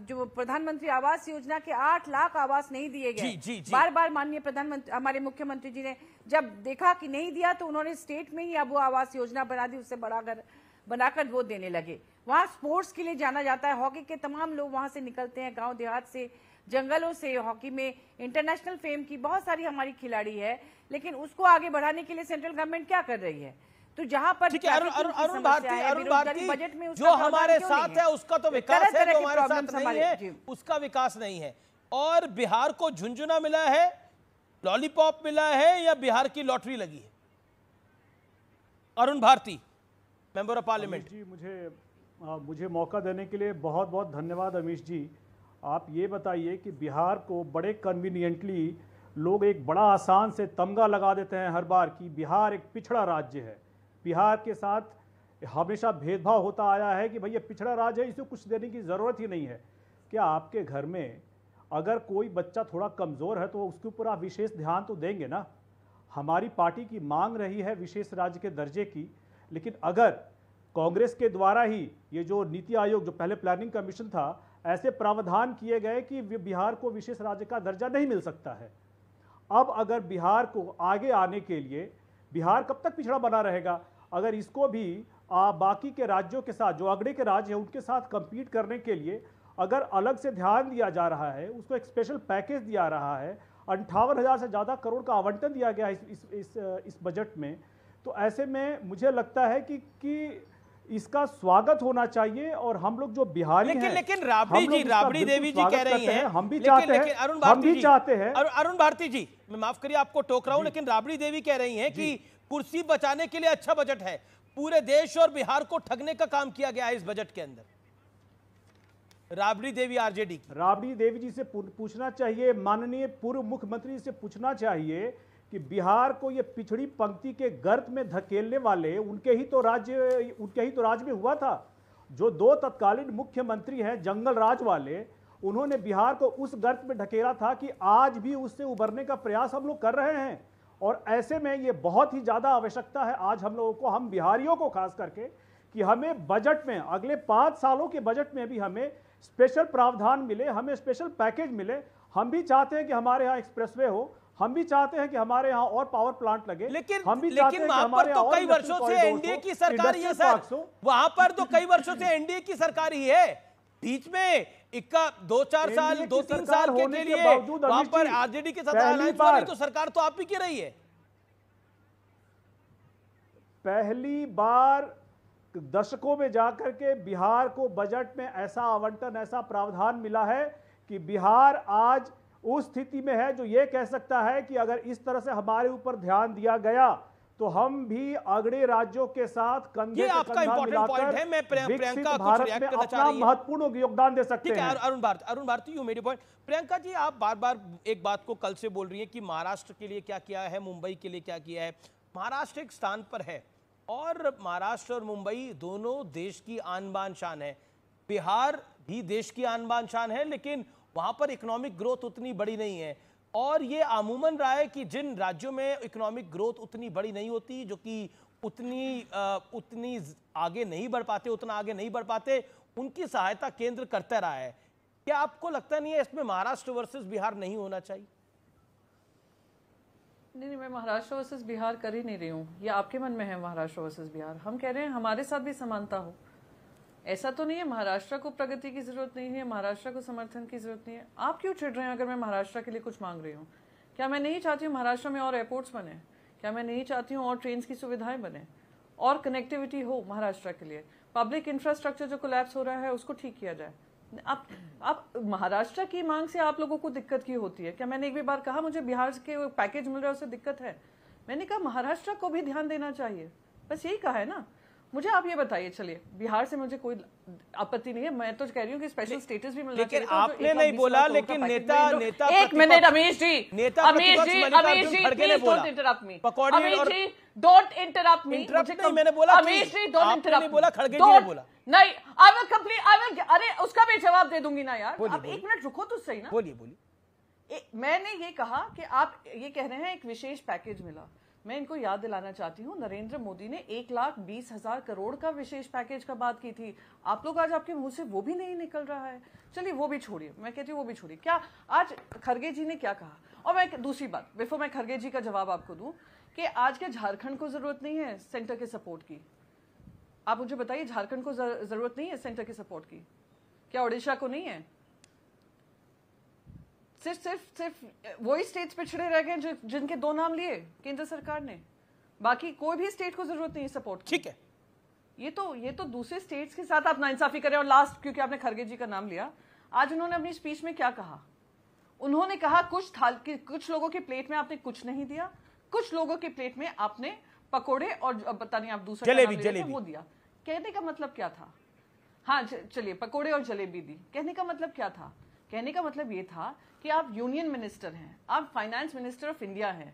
जो प्रधानमंत्री आवास योजना के 8 लाख आवास नहीं दिए गए। बार बार माननीय प्रधानमंत्री, हमारे मुख्यमंत्री जी ने जब देखा कि नहीं दिया, तो उन्होंने स्टेट में ही अब वो आवास योजना बना दी, उससे बड़ा घर बनाकर वो देने लगे। वहाँ स्पोर्ट्स के लिए जाना जाता है, हॉकी के तमाम लोग वहाँ से निकलते हैं, गांव देहात से, जंगलों से। हॉकी में इंटरनेशनल फेम की बहुत सारी हमारी खिलाड़ी है, लेकिन उसको आगे बढ़ाने के लिए सेंट्रल गवर्नमेंट क्या कर रही है? तो जहां पर
अरुण भारती, बजट में जो हमारे साथ है उसका तो विकास है, जो हमारे साथ नहीं है उसका विकास नहीं है। और बिहार को झुंझुना मिला है, लॉलीपॉप मिला है, या बिहार की लॉटरी लगी है? Arun Bharti, member of parliament
ji, मुझे मौका देने के लिए बहुत बहुत धन्यवाद अमीश जी। आप ये बताइए कि बिहार को बड़े कन्वीनियंटली लोग एक बड़ा आसान से तमगा लगा देते हैं हर बार कि बिहार एक पिछड़ा राज्य है। बिहार के साथ हमेशा भेदभाव होता आया है कि भाई ये पिछड़ा राज्य है, इसे कुछ देने की ज़रूरत ही नहीं है। क्या आपके घर में अगर कोई बच्चा थोड़ा कमज़ोर है तो उसके ऊपर आप विशेष ध्यान तो देंगे ना। हमारी पार्टी की मांग रही है विशेष राज्य के दर्जे की, लेकिन अगर कांग्रेस के द्वारा ही ये जो नीति आयोग, जो पहले प्लानिंग कमीशन था, ऐसे प्रावधान किए गए कि बिहार को विशेष राज्य का दर्जा नहीं मिल सकता है। अब अगर बिहार को आगे आने के लिए, बिहार कब तक पिछड़ा बना रहेगा? अगर इसको भी बाकी के राज्यों के साथ, जो अगड़े के राज्य हैं उनके साथ कंपीट करने के लिए अगर अलग से ध्यान दिया जा रहा है, उसको एक स्पेशल पैकेज दिया रहा है, 58,000 से ज़्यादा करोड़ का आवंटन दिया गया इस बजट में, तो ऐसे में मुझे लगता है कि इसका स्वागत होना चाहिए। और हम लोग जो बिहारी हैं,
लेकिन राबड़ी देवी जी कह रही हैं,
हम भी चाहते हैं, हम भी चाहते हैं।
अरुण भारती जी, मैं माफ करिए आपको टोक रहा हूं, लेकिन राबड़ी देवी कह रही हैं कि कुर्सी बचाने के लिए अच्छा बजट है, पूरे देश और बिहार को ठगने का काम किया गया है इस बजट के अंदर। राबड़ी देवी आरजेडी, राबड़ी
देवी जी से पूछना चाहिए, माननीय पूर्व मुख्यमंत्री से पूछना चाहिए कि बिहार को ये पिछड़ी पंक्ति के गर्त में धकेलने वाले उनके ही तो राज में हुआ था। जो 2 तत्कालीन मुख्यमंत्री हैं जंगल राज वाले, उन्होंने बिहार को उस गर्त में ढकेला था कि आज भी उससे उबरने का प्रयास हम लोग कर रहे हैं। और ऐसे में ये बहुत ही ज़्यादा आवश्यकता है आज हम लोगों को, हम बिहारियों को खास करके, कि हमें बजट में, अगले 5 सालों के बजट में भी हमें स्पेशल प्रावधान मिले, हमें स्पेशल पैकेज मिले। हम भी चाहते हैं कि हमारे यहाँ एक्सप्रेसवे हो, हम भी चाहते हैं कि हमारे यहाँ और पावर प्लांट लगे, हम भी चाहते हैं कि हमारे यहाँ
कई वर्षों से एनडीए की सरकार ही है सर, वहां पर तो कई वर्षों से एनडीए की सरकार ही है। बीच में 2-4 साल, 2-3 साल के लिए वहां पर आरजेडी के साथ अलायंस वाली तो सरकार तो आप ही की रही है।
पहली बार दशकों में जाकर के बिहार को बजट में ऐसा आवंटन, ऐसा प्रावधान मिला है कि बिहार आज उस स्थिति में है जो ये कह सकता है कि अगर इस तरह से हमारे ऊपर ध्यान दिया गया तो हम भी अगले राज्यों के साथ कंधे से कंधा मिलाकर विकसित भारत में अपना महत्वपूर्ण योगदान दे सकते हैं।
Arun Bharti, you made point. Priyanka ji, आप बार बार एक बात को कल से बोल रही हैं कि महाराष्ट्र के लिए क्या किया है, मुंबई के लिए क्या किया है। महाराष्ट्र एक स्थान पर है और महाराष्ट्र और मुंबई दोनों देश की आन बान शान है। बिहार भी देश की आन बान शान है, लेकिन वहां पर इकोनॉमिक ग्रोथ उतनी बड़ी नहीं है। और ये आमूमन रहा है कि जिन राज्यों में इकोनॉमिक ग्रोथ उतनी बड़ी नहीं होती, जो कि उतनी आगे नहीं बढ़ पाते, उतना आगे नहीं बढ़ पाते, उनकी सहायता केंद्र करता रहा है। क्या आपको लगता नहीं है इसमें महाराष्ट्र वर्सेस बिहार नहीं होना चाहिए?
नहीं, मैं महाराष्ट्र वर्सेस बिहार कर ही नहीं रही हूँ। ये आपके मन में है महाराष्ट्र वर्सेस बिहार। हम कह रहे हैं हमारे साथ भी समानता हो। ऐसा तो नहीं है महाराष्ट्र को प्रगति की जरूरत नहीं है, महाराष्ट्र को समर्थन की जरूरत नहीं है। आप क्यों चिढ़ रहे हैं अगर मैं महाराष्ट्र के लिए कुछ मांग रही हूँ? क्या मैं नहीं चाहती हूँ महाराष्ट्र में और एयरपोर्ट्स बने? क्या मैं नहीं चाहती हूँ और ट्रेन की सुविधाएं बने और कनेक्टिविटी हो महाराष्ट्र के लिए? पब्लिक इंफ्रास्ट्रक्चर जो कोलैप्स हो रहा है उसको ठीक किया जाए। आप महाराष्ट्र की मांग से आप लोगों को दिक्कत क्यों होती है? क्या मैंने एक भी बार कहा मुझे बिहार के पैकेज मिल रहा है उससे दिक्कत है? मैंने कहा महाराष्ट्र को भी ध्यान देना चाहिए, बस यही कहा है ना। मुझे आप ये बताइए, चलिए बिहार से मुझे कोई आपत्ति नहीं है, मैं तो कह रही हूँ कि स्पेशल स्टेटस भी मिलना चाहिए।
लेकिन आपने नहीं बोला, लेकिन नेता
एक minute Amish ji, Amish ji don't interrupt me, Amish ji don't interrupt me.
मैंने बोला
अमीश जी डोंट इंटरप्ट,
बोला खड़गे जी ने बोला
नहीं, I will complete, I will, अरे उसका भी जवाब दे दूंगी ना यार। आप एक मिनट रुको तो सही ना।
बोलिए।
मैंने ये कहा कि आप ये कह रहे हैं एक विशेष पैकेज मिला। मैं इनको याद दिलाना चाहती हूँ नरेंद्र मोदी ने 1,20,000 करोड़ का विशेष पैकेज का बात की थी। आप लोग आज आपके मुंह से वो भी नहीं निकल रहा है। चलिए वो भी छोड़िए, मैं कहती हूँ वो भी छोड़िए। क्या आज खरगे जी ने क्या कहा? और मैं दूसरी बात, बिफोर मैं खरगे जी का जवाब आपको दूं, कि आज के झारखंड को जरूरत नहीं है सेंटर के सपोर्ट की। आप मुझे बताइए, झारखंड को जरूरत नहीं है सेंटर के सपोर्ट की? क्या उड़ीसा को नहीं है? सिर्फ वही स्टेट्स पिछड़े रह गए जिनके 2 नाम लिए केंद्र सरकार ने। बाकी कोई भी स्टेट को जरूरत नहीं है सपोर्ट।
ठीक है,
ये तो दूसरे स्टेट्स के साथ आप नाइंसाफी करें। और लास्ट, क्योंकि आपने खरगे जी का नाम लिया, आज उन्होंने अपनी स्पीच में क्या कहा? उन्होंने कहा कुछ लोगों की प्लेट में आपने कुछ नहीं दिया, कुछ लोगों की प्लेट में आपने पकोड़े और पता नहीं आप दूसरा
जलेबी
वो दिया। कहने का मतलब क्या था? हाँ चलिए, पकोड़े और जलेबी दी। कहने का मतलब क्या था? कहने का मतलब ये था कि आप यूनियन मिनिस्टर हैं, आप फाइनेंस मिनिस्टर ऑफ इंडिया हैं,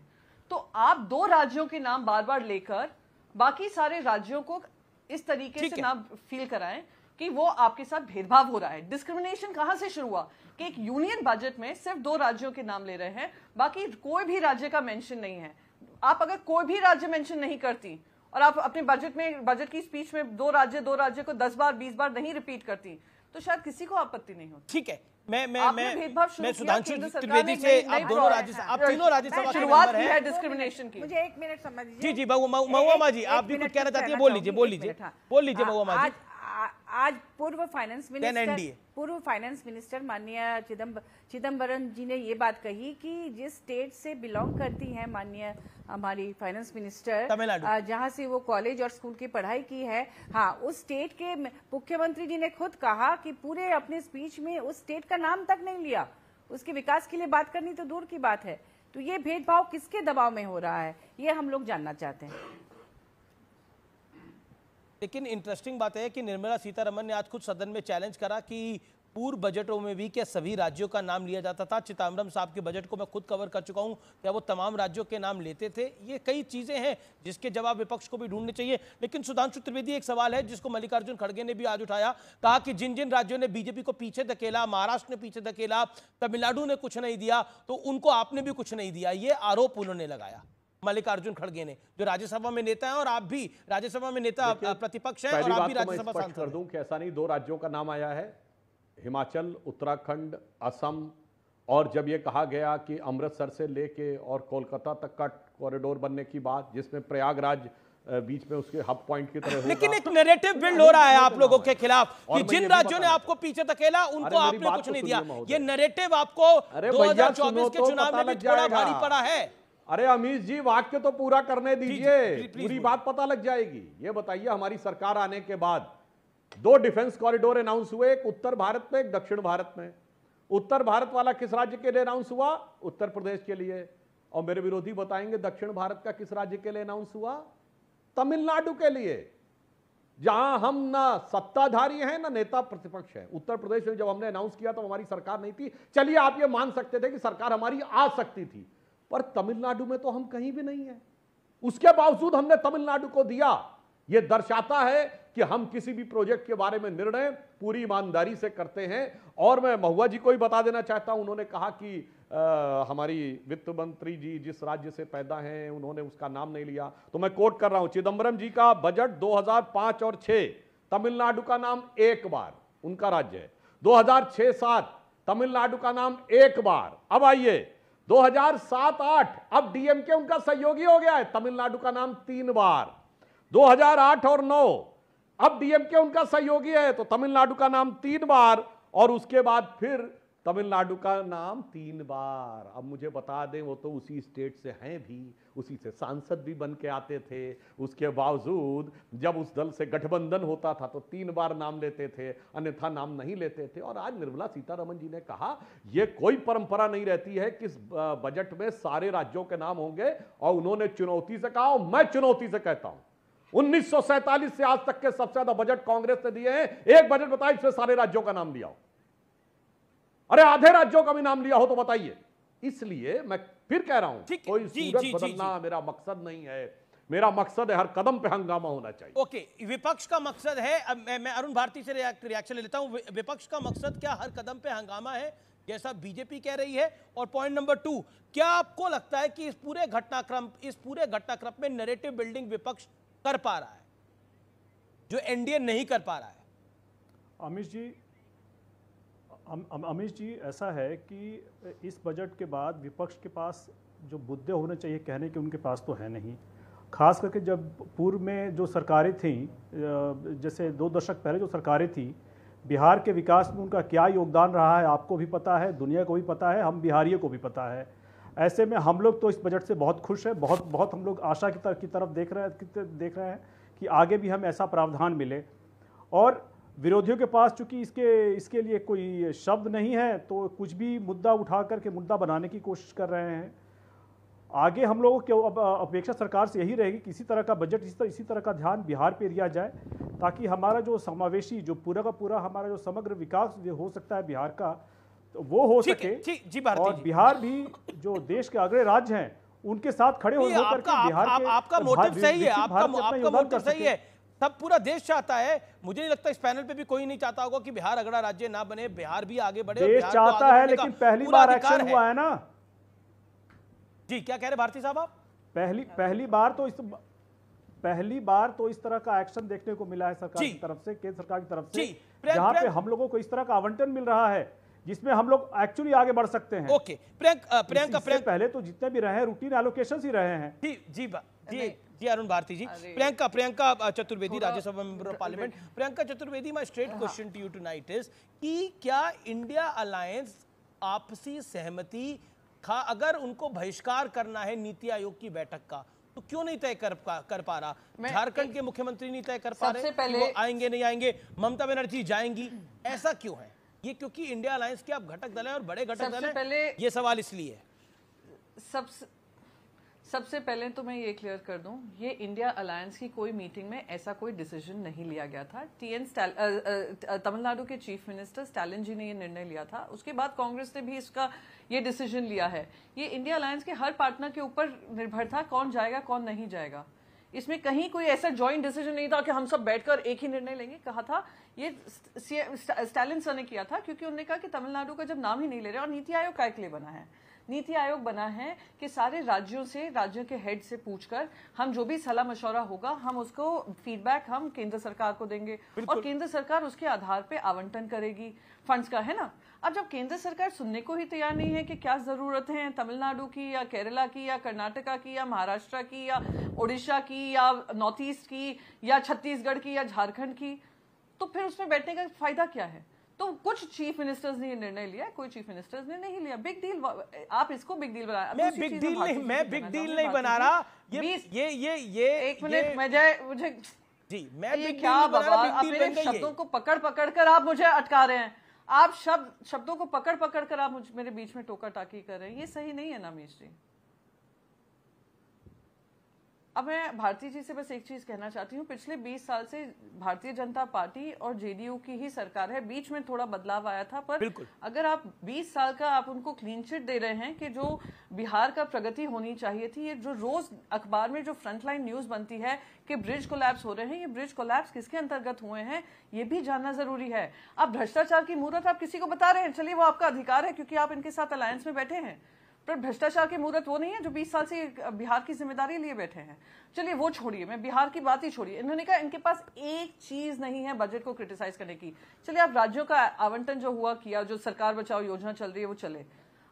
तो आप 2 राज्यों के नाम बार बार लेकर बाकी सारे राज्यों को इस तरीके से ना फील कराएं कि वो आपके साथ भेदभाव हो रहा है। डिस्क्रिमिनेशन कहां से शुरू हुआ कि एक यूनियन बजट में सिर्फ 2 राज्यों के नाम ले रहे हैं, बाकी कोई भी राज्य का मेंशन नहीं है। आप अगर कोई भी राज्य मेंशन नहीं करती और आप अपने बजट की स्पीच में 2 राज्य को 10 बार 20 बार नहीं रिपीट करती तो शायद किसी को आपत्ति नहीं होती।
ठीक है, मैं सुधांशु त्रिवेदी से आप दोनों आप तीनों राज्यसभा
शुरुआत की है डिस्क्रिमिनेशन की।
मुझे 1 मिनट समझ दीजिए।
जी महुआ जी, आप भी कुछ कहना चाहती है, बोल लीजिए महुआ जी।
आज पूर्व फाइनेंस मिनिस्टर माननीय चिदम्बरम जी ने ये बात कही कि जिस स्टेट से बिलोंग करती हैं माननीय हमारी फाइनेंस मिनिस्टर, जहां से वो कॉलेज और स्कूल की पढ़ाई की है, हाँ, उस स्टेट के मुख्यमंत्री जी ने खुद कहा कि पूरे अपने स्पीच में उस स्टेट का नाम तक नहीं लिया। उसके विकास के लिए बात करनी तो दूर की बात है। तो ये भेदभाव किसके दबाव में हो रहा है, ये हम लोग जानना चाहते हैं।
लेकिन इंटरेस्टिंग बात है कि निर्मला सीतारमण ने आज खुद सदन में चैलेंज करा कि पूर्व बजटों में भी क्या सभी राज्यों का नाम लिया जाता था। चिदम्बरम साहब के बजट को मैं खुद कवर कर चुका हूं, क्या वो तमाम राज्यों के नाम लेते थे। ये कई चीजें हैं जिसके जवाब विपक्ष को भी ढूंढने चाहिए। लेकिन सुधांशु त्रिवेदी, एक सवाल है जिसको मल्लिकार्जुन खड़गे ने भी आज उठाया, कहा कि जिन जिन राज्यों ने बीजेपी को पीछे धकेला, महाराष्ट्र ने पीछे धकेला, तमिलनाडु ने कुछ नहीं दिया, तो उनको आपने भी कुछ नहीं दिया। ये आरोप उन्होंने लगाया मल्लिकार्जुन खड़गे ने, जो राज्यसभा में नेता है और आप भी राज्यसभा में नेता प्रतिपक्ष है और आप भी राज्यसभा सांसद
कर दूं कि ऐसा नहीं 2 राज्यों का नाम आया है, हिमाचल, उत्तराखंड, असम, और जब ये कहा गया कि अमृतसर से लेके और कोलकाता तक का कॉरिडोर बनने की बात, जिसमें प्रयागराज बीच में उसके हब पॉइंट की तरह होगा।
लेकिन एक नैरेटिव बिल्ड हो रहा है आप लोगों के खिलाफ कि जिन राज्यों ने आपको पीछे धकेला उनको आपने कुछ नहीं दिया। ये नैरेटिव आपको 2024 के चुनाव में भी थोड़ा भारी पड़ा है।
अरे अमीश जी, वाक्य तो पूरा करने दीजिए, पूरी बात पता लग जाएगी। ये बताइए, हमारी सरकार आने के बाद 2 डिफेंस कॉरिडोर अनाउंस हुए, एक उत्तर भारत में, एक दक्षिण भारत में। उत्तर भारत वाला किस राज्य के लिए अनाउंस हुआ? उत्तर प्रदेश के लिए। और मेरे विरोधी बताएंगे दक्षिण भारत का किस राज्य के लिए अनाउंस हुआ? तमिलनाडु के लिए, जहां हम ना सत्ताधारी हैं ना नेता प्रतिपक्ष है। उत्तर प्रदेश में जब हमने अनाउंस किया तो हमारी सरकार नहीं थी, चलिए आप ये मान सकते थे कि सरकार हमारी आ सकती थी, पर तमिलनाडु में तो हम कहीं भी नहीं है। उसके बावजूद हमने तमिलनाडु को दिया। यह दर्शाता है कि हम किसी भी प्रोजेक्ट के बारे में निर्णय पूरी ईमानदारी से करते हैं। और मैं महुआ जी को ही बता देना चाहता हूं, उन्होंने कहा कि हमारी वित्त मंत्री जी जिस राज्य से पैदा हैं उन्होंने उसका नाम नहीं लिया, तो मैं कोट कर रहा हूं, चिदम्बरम जी का बजट 2005 और 6 तमिलनाडु का नाम 1 बार, उनका राज्य है। 2006-7 तमिलनाडु का नाम 1 बार। अब आइए 2007-8, अब डीएमके उनका सहयोगी हो गया है, तमिलनाडु का नाम 3 बार। 2008 और 9 अब डीएमके उनका सहयोगी है, तो तमिलनाडु का नाम 3 बार, और उसके बाद फिर तमिलनाडु का नाम 3 बार। अब मुझे बता दें, वो तो उसी स्टेट से हैं भी, उसी से सांसद भी बन के आते थे। उसके बावजूद जब उस दल से गठबंधन होता था तो 3 बार नाम लेते थे, अन्यथा नाम नहीं लेते थे। और आज निर्मला सीतारमण जी ने कहा यह कोई परंपरा नहीं रहती है कि इस बजट में सारे राज्यों के नाम होंगे, और उन्होंने चुनौती से कहा, मैं चुनौती से कहता हूं 1947 से आज तक के सबसे ज्यादा बजट कांग्रेस ने दिए हैं। एक बजट बताइए इसमें सारे राज्यों का नाम लिया हो, अरे आधे राज्यों का भी नाम लिया हो तो बताइए। इसलिए मैं फिर कह रहा हूं, कोई सूरत बदलना मेरा मकसद नहीं है। मेरा मकसद है हर कदम पे हंगामा होना चाहिए।
ओके, विपक्ष का मकसद है, अब मैं अरुण भारती से रिएक्शन ले लेता हूं। विपक्ष का मकसद क्या हर कदम पे हंगामा है, जैसा बीजेपी कह रही है? और पॉइंट नंबर 2, क्या आपको लगता है कि इस पूरे घटनाक्रम में नैरेटिव बिल्डिंग विपक्ष कर पा रहा है जो एनडीए नहीं कर पा रहा है?
अमीश जी, ऐसा है कि इस बजट के बाद विपक्ष के पास जो मुद्दे होने चाहिए कहने के, उनके पास तो है नहीं। खास करके जब पूर्व में जो सरकारें थीं, जैसे 2 दशक पहले जो सरकारें थीं, बिहार के विकास में उनका क्या योगदान रहा है आपको भी पता है, दुनिया को भी पता है, हम बिहारियों को भी पता है। ऐसे में हम लोग तो इस बजट से बहुत खुश हैं, बहुत हम लोग आशा की तरफ देख रहे हैं कि आगे भी हमें ऐसा प्रावधान मिले। और विरोधियों के पास चूंकि इसके लिए कोई शब्द नहीं है, तो कुछ भी मुद्दा उठा करके मुद्दा बनाने की कोशिश कर रहे हैं। आगे हम लोगों की अपेक्षा सरकार से यही रहेगी कि इसी तरह का बजट, इसी तरह का ध्यान बिहार पे दिया जाए, ताकि हमारा जो समावेशी, जो पूरा का पूरा हमारा जो समग्र विकास हो सकता है बिहार का, तो वो हो सके। और बिहार भी जो देश के अग्रणी राज्य हैं उनके साथ खड़े होकर के बिहार के
आपका मोटिव सही है, आपका मोटिव सही है। तब पूरा देश चाहता है। मुझे नहीं लगता इस पैनल पे भी कोई नहीं चाहता होगा कि बिहार अगड़ा राज्य ना बने, बिहार भी आगे बढ़े।
देश चाहता है, लेकिन पहली बार एक्शन हुआ है ना।
जी क्या कह रहे भारती साहब आप?
पहली बार तो इस तरह का एक्शन देखने को मिला है सरकार की तरफ से, केंद्र सरकार की तरफ से, जहां पे हम लोगों को इस तरह का आवंटन मिल रहा है जिसमें हम लोग एक्चुअली आगे बढ़ सकते हैं।
ओके प्रियंका
पहले तो जितने भी रहे हैं रूटीन एलोकेशंस ही रहे हैं।
जी Arun Bharti ji. Priyanka Chaturvedi, Rajya Sabha member of parliament. Priyanka Chaturvedi, my straight question to you tonight is कि क्या इंडिया अलायंस आपसी सहमति अगर उनको बहिष्कार करना है नीति आयोग की बैठक का, तो क्यों नहीं तय कर पा रहा? झारखंड के मुख्यमंत्री नहीं तय कर पा रहे कि वो आएंगे नहीं आएंगे, ममता बनर्जी जाएंगी, ऐसा क्यों है? ये क्योंकि इंडिया अलायंस के आप घटक दल हैं और बड़े घटक दल हैं, ये सवाल इसलिए है।
सबसे पहले तो मैं ये क्लियर कर दूं, ये इंडिया अलायंस की कोई मीटिंग में ऐसा कोई डिसीजन नहीं लिया गया था। तमिलनाडु के चीफ मिनिस्टर स्टालिन जी ने ये निर्णय लिया था, उसके बाद कांग्रेस ने भी इसका ये डिसीजन लिया है। ये इंडिया अलायंस के हर पार्टनर के ऊपर निर्भर था कौन जाएगा कौन नहीं जाएगा। इसमें कहीं कोई ऐसा जॉइंट डिसीजन नहीं था कि हम सब बैठकर एक ही निर्णय लेंगे। कहा था ये स्टालिन सर ने किया था, क्योंकि उन्होंने कहा कि तमिलनाडु का जब नाम ही नहीं ले रहे, और नीति आयोग काय के लिए बना है? नीति आयोग बना है कि सारे राज्यों से, राज्यों के हेड से पूछकर हम जो भी सलाह मशवरा होगा हम उसको फीडबैक हम केंद्र सरकार को देंगे और केंद्र सरकार उसके आधार पे आवंटन करेगी फंड्स का, है ना। अब जब केंद्र सरकार सुनने को ही तैयार नहीं है कि क्या जरूरत है तमिलनाडु की या केरला की या कर्नाटका की या महाराष्ट्र की या उड़ीसा की या नॉर्थ ईस्ट की या छत्तीसगढ़ की या झारखंड की, तो फिर उसमें बैठने का फायदा क्या है? तो कुछ चीफ मिनिस्टर्स ने ये निर्णय लिया, कोई चीफ मिनिस्टर्स ने नहीं लिया। बिग डील, आप इसको बिग डील बना।
मैं बिग डील नहीं बना रहा। ये
एक मिनट, मुझे
जी मैं
ये क्या बाबा, आप मेरे शब्दों को पकड़ कर आप मुझे अटका रहे हैं। आप शब्दों को पकड़ कर आप मेरे बीच में टोका टाकी कर रहे हैं, ये सही नहीं है ना अमीश जी। अब मैं भारती जी से बस एक चीज कहना चाहती हूँ, पिछले 20 साल से भारतीय जनता पार्टी और जेडीयू की ही सरकार है, बीच में थोड़ा बदलाव आया था, पर अगर आप 20 साल का आप उनको क्लीन चिट दे रहे हैं कि जो बिहार का प्रगति होनी चाहिए थी, ये जो रोज अखबार में जो फ्रंटलाइन न्यूज बनती है कि ब्रिज कोलैप्स हो रहे हैं, ये ब्रिज कोलैप्स किसके अंतर्गत हुए हैं ये भी जानना जरूरी है। आप भ्रष्टाचार की मूर्त आप किसी को बता रहे हैं, चलिए वो आपका अधिकार है क्योंकि आप इनके साथ अलायंस में बैठे हैं, पर भ्रष्टाचार की मूर्त वो नहीं है जो 20 साल से बिहार की जिम्मेदारी लिए बैठे हैं। चलिए वो छोड़िए, मैं बिहार की बात ही छोड़िए। इन्होंने कहा इनके पास एक चीज नहीं है बजट को क्रिटिसाइज करने की। चलिए आप राज्यों का आवंटन जो हुआ किया, जो सरकार बचाओ योजना चल रही है वो चले,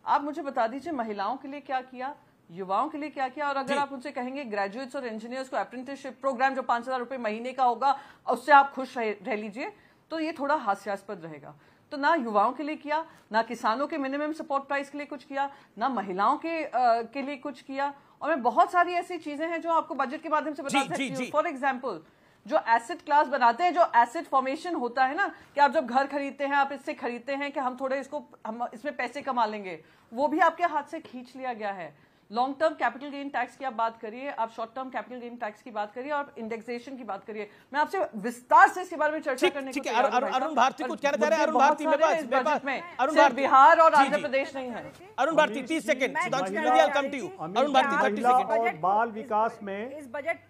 आप मुझे बता दीजिए महिलाओं के लिए क्या किया, युवाओं के लिए क्या किया। और अगर आप उनसे कहेंगे ग्रेजुएट्स और इंजीनियर्स को अप्रेंटिसशिप प्रोग्राम जो 5,000 रुपए महीने का होगा उससे आप खुश रह लीजिए, तो ये थोड़ा हास्यास्पद रहेगा। तो ना युवाओं के लिए किया, ना किसानों के मिनिमम सपोर्ट प्राइस के लिए कुछ किया, ना महिलाओं के लिए कुछ किया, और मैं बहुत सारी ऐसी चीजें हैं जो आपको बजट के माध्यम से बता सकती हूँ। फॉर एग्जाम्पल जो एसेट क्लास बनाते हैं, जो एसेट फॉर्मेशन होता है ना, कि आप जब घर खरीदते हैं आप इससे खरीदते हैं कि हम थोड़े हम इसमें पैसे कमा लेंगे, वो भी आपके हाथ से खींच लिया गया है। Long term capital gain tax की आप बात करिए, आप short term capital gain tax की बात करिए और इंडेक्सेशन की बात करिए। मैं आपसे विस्तार से इसके बारे में चर्चा करने को तैयार हूं।
अरुण भारती कुछ कहना चाह रहे हैं? अरुण भारती में
अरुण भारती बिहार और आंध्र प्रदेश नहीं है।
Arun Bharti 30 second, Sudhanshu Trivedi I come to you. Arun Bharti 30 second.
और बाल विकास में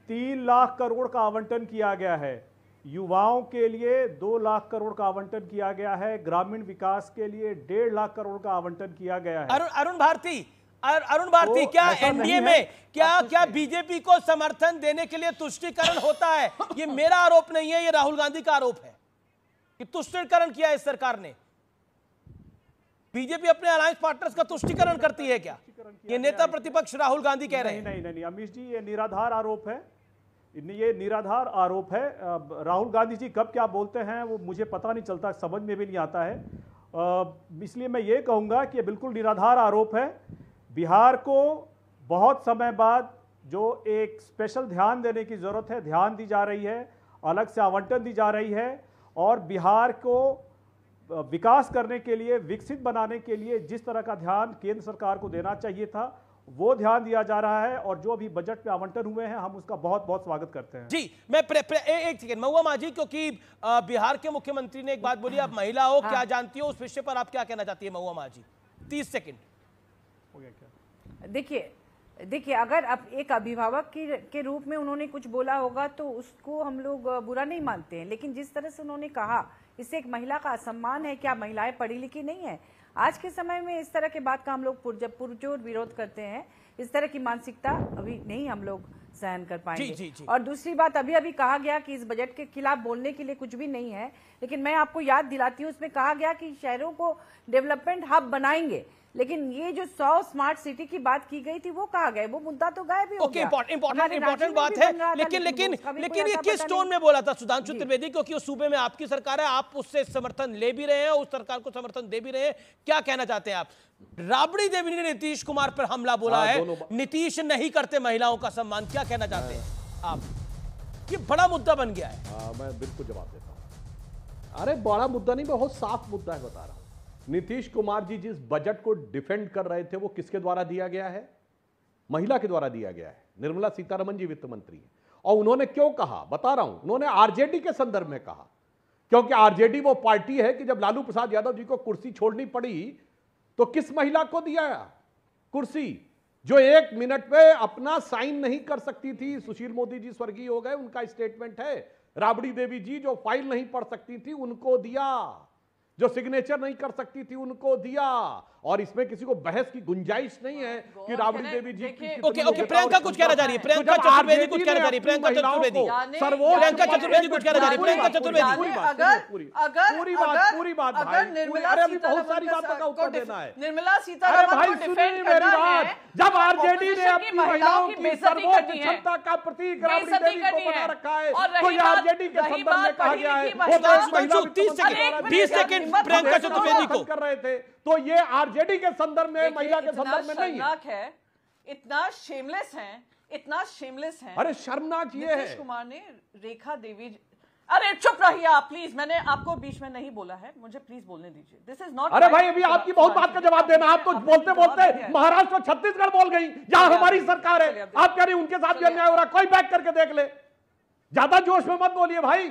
3 लाख करोड़ का आवंटन किया गया है, युवाओं के लिए 2 लाख करोड़ का आवंटन किया गया है, ग्रामीण विकास के लिए 1.5 लाख करोड़ का आवंटन किया गया है।
अरुण भारती क्या एनडीए में क्या बीजेपी को समर्थन देने के लिए तुष्टीकरण होता है? ये मेरा आरोप नहीं है, ये राहुल गांधी का आरोप है कि तुष्टीकरण किया इस सरकार ने। बीजेपी अपने अलायंस पार्टनर्स का तुष्टीकरण करती है क्या? ये नेता प्रतिपक्ष राहुल गांधी कह रहे हैं।
नहीं अमीश जी, ये निराधार आरोप है, ये निराधार आरोप है। राहुल गांधी जी कब क्या बोलते हैं वो मुझे पता नहीं चलता, समझ में भी नहीं आता है, इसलिए मैं ये कहूंगा कि ये बिल्कुल निराधार आरोप है। बिहार को बहुत समय बाद जो एक स्पेशल ध्यान देने की जरूरत है, ध्यान दी जा रही है, अलग से आवंटन दी जा रही है, और बिहार को विकास करने के लिए, विकसित बनाने के लिए जिस तरह का ध्यान केंद्र सरकार को देना चाहिए था वो ध्यान दिया जा रहा है, और जो अभी बजट में आवंटन हुए हैं हम उसका बहुत बहुत स्वागत करते हैं।
जी मैं एक सेकंड, महुआ माझी, क्योंकि बिहार के मुख्यमंत्री ने एक बात बोली, आप महिला हो, क्या जानती हो उस विषय पर आप क्या कहना चाहती है महुआ माझी? 30 सेकंड।
देखिए देखिए, अगर अब एक अभिभावक के रूप में उन्होंने कुछ बोला होगा तो उसको हम लोग बुरा नहीं मानते हैं, लेकिन जिस तरह से उन्होंने कहा इससे एक महिला का असम्मान है। क्या महिलाएं पढ़ी लिखी नहीं है? आज के समय में इस तरह के बात का हम लोग पुरजोर विरोध करते हैं। इस तरह की मानसिकता अभी नहीं हम लोग सहन कर पाएंगे।
जी।
और दूसरी बात, अभी कहा गया कि इस बजट के खिलाफ बोलने के लिए कुछ भी नहीं है, लेकिन मैं आपको याद दिलाती हूँ, इसमें कहा गया कि शहरों को डेवलपमेंट हब बनाएंगे, लेकिन ये जो 100 स्मार्ट सिटी की बात की गई थी वो कहा गया, वो मुद्दा तो गायब ही हो गया।
इंपॉर्टेंट बात है, लेकिन ये किस टोन में बोला था सुधांशु त्रिवेदी? क्योंकि उस सूबे में आपकी सरकार है, आप उससे समर्थन ले भी रहे हैं, उस सरकार को समर्थन दे भी रहे हैं, क्या कहना चाहते हैं आप? राबड़ी देवी ने नीतीश कुमार पर हमला बोला है, नीतीश नहीं करते महिलाओं का सम्मान, क्या कहना चाहते हैं आप? ये बड़ा मुद्दा बन गया है।
मैं बिल्कुल जवाब देता हूं। अरे बड़ा मुद्दा नहीं, बहुत साफ मुद्दा है, बता रहा हूं। नीतीश कुमार जी जिस बजट को डिफेंड कर रहे थे वो किसके द्वारा दिया गया है? महिला के द्वारा दिया गया है। निर्मला सीतारमण जी वित्त मंत्री है। और उन्होंने क्यों कहा बता रहा हूं, उन्होंने आरजेडी के संदर्भ में कहा, क्योंकि आरजेडी वो पार्टी है कि जब लालू प्रसाद यादव जी को कुर्सी छोड़नी पड़ी तो किस महिला को दिया कुर्सी? जो 1 मिनट पे अपना साइन नहीं कर सकती थी। सुशील मोदी जी स्वर्गीय हो गए, उनका स्टेटमेंट है। राबड़ी देवी जी जो फाइल नहीं पढ़ सकती थी उनको दिया, जो सिग्नेचर नहीं कर सकती थी उनको दिया। और इसमें किसी को बहस की गुंजाइश नहीं है कि राबड़ी देवी जी
ओके प्रियंका कुछ कहना चाह रही है, प्रियंका चतुर्वेदी कुछ कहना चाह रही है, प्रियंका चतुर्वेदी कुछ कहना चाह रही है, प्रियंका चतुर्वेदी।
पूरी बात अरे अभी बहुत सारी बातों का उत्तर देना है।
निर्मला सीतारमण को डिफेंड करना है।
जब आरजेडी ने अपनी महिलाओं की सर्वोच्च क्षमता का प्रतीक राबड़ी देवी को बना रखा है, तो ये आरजेडी के संदर्भ में कहा गया है।
20 सेकंड प्रियंका चतुर्वेदी को
कर रहे थे, तो ये आरजेडी के संदर्भ में, महिला के संदर्भ में नहीं
है। इतना शेमलेस है।
अरे शर्मनाक ये है।
नीतीश कुमार ने रेखा देवी, अरे चुप रहिए आप प्लीज, मैंने आपको बीच में नहीं बोला है, मुझे प्लीज बोलने दीजिए। This is not.
अरे भाई अभी आपकी बहुत बात का जवाब देना, आप तो बोलते बोलते महाराष्ट्र और छत्तीसगढ़ बोल गई, जहां हमारी सरकार है। आप कह रही उनके साथ भी अन्याय हो रहा, कोई बैक करके देख ले। ज्यादा जोश में मत बोलिए भाई,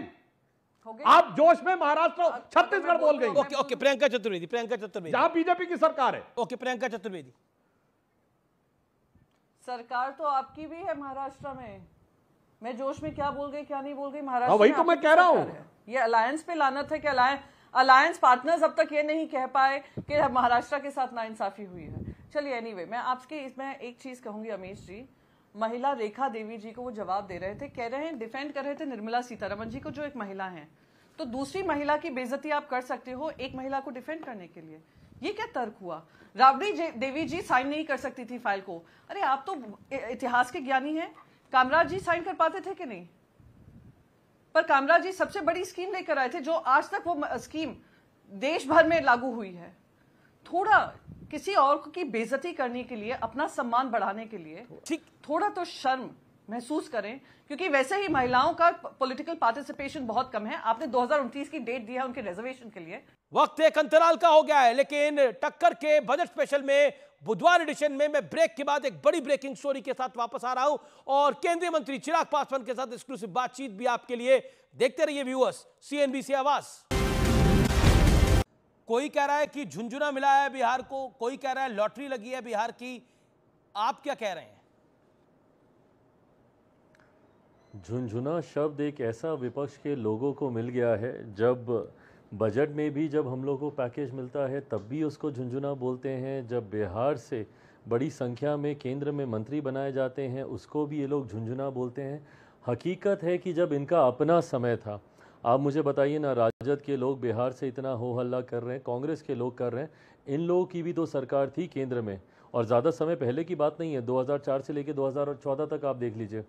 आप जोश में महाराष्ट्र छत्तीसगढ़ बोल गई।
ओके प्रियंका चतुर्वेदी
जहां बीजेपी की सरकार है।
ओके प्रियंका चतुर्वेदी,
सरकार तो आपकी भी है महाराष्ट्र में। मैं जोश में क्या बोल गई क्या नहीं बोल गई, महाराष्ट्र
वही तो मैं कह रहा हूं।
ये अलायंस पे लानत है कि अलायंस पार्टनर्स अब तक ये नहीं कह पाए कि महाराष्ट्र के साथ नाइंसाफी हुई है। चलिए एनीवे, मैं आपके इसमें एक चीज कहूंगी अमीश जी, महिला रेखा देवी जी को वो जवाब दे रहे थे, कह रहे हैं डिफेंड कर रहे थे निर्मला सीतारमण जी को जो एक महिला है, तो दूसरी महिला की बेइज्जती आप कर सकते हो एक महिला को डिफेंड करने के लिए? ये क्या तर्क हुआ? राबड़ी देवी जी साइन नहीं कर सकती थी फाइल को, अरे आप तो इतिहास के ज्ञानी हैं, कामराज जी साइन कर पाते थे कि नहीं? पर कामराज जी सबसे बड़ी स्कीम लेकर आए थे, जो आज तक वो स्कीम देश भर में लागू हुई है। थोड़ा किसी और की बेइज्जती करने के लिए, अपना सम्मान बढ़ाने के लिए थोड़ा तो शर्म महसूस करें, क्योंकि वैसे ही महिलाओं का पॉलिटिकल पार्टिसिपेशन बहुत कम है। आपने 2029 की डेट दिया उनके रिजर्वेशन के लिए।
वक्त एक अंतराल का हो गया है, लेकिन टक्कर के बजट स्पेशल में बुधवार एडिशन में मैं ब्रेक के बाद एक बड़ी ब्रेकिंग स्टोरी के साथ वापस आ रहा हूं, और केंद्रीय मंत्री चिराग पासवान के साथ एक्सक्लूसिव बातचीत भी आपके लिए। देखते रहिए व्यूअर्स, CNBC आवाज। कोई कह रहा है कि झुंझुना मिला है बिहार को, कोई कह रहा है लॉटरी लगी है बिहार की, आप क्या कह रहे हैं?
झुंझुना शब्द एक ऐसा विपक्ष के लोगों को मिल गया है, जब बजट में भी जब हम लोगों को पैकेज मिलता है तब भी उसको झुंझुना बोलते हैं, जब बिहार से बड़ी संख्या में केंद्र में मंत्री बनाए जाते हैं उसको भी ये लोग झुंझुना बोलते हैं। हकीकत है कि जब इनका अपना समय था, आप मुझे बताइए ना, राजद के लोग बिहार से इतना हो हल्ला कर रहे हैं, कांग्रेस के लोग कर रहे हैं, इन लोगों की भी तो सरकार थी केंद्र में, और ज़्यादा समय पहले की बात नहीं है, 2004 से लेकर 2014 तक आप देख लीजिए।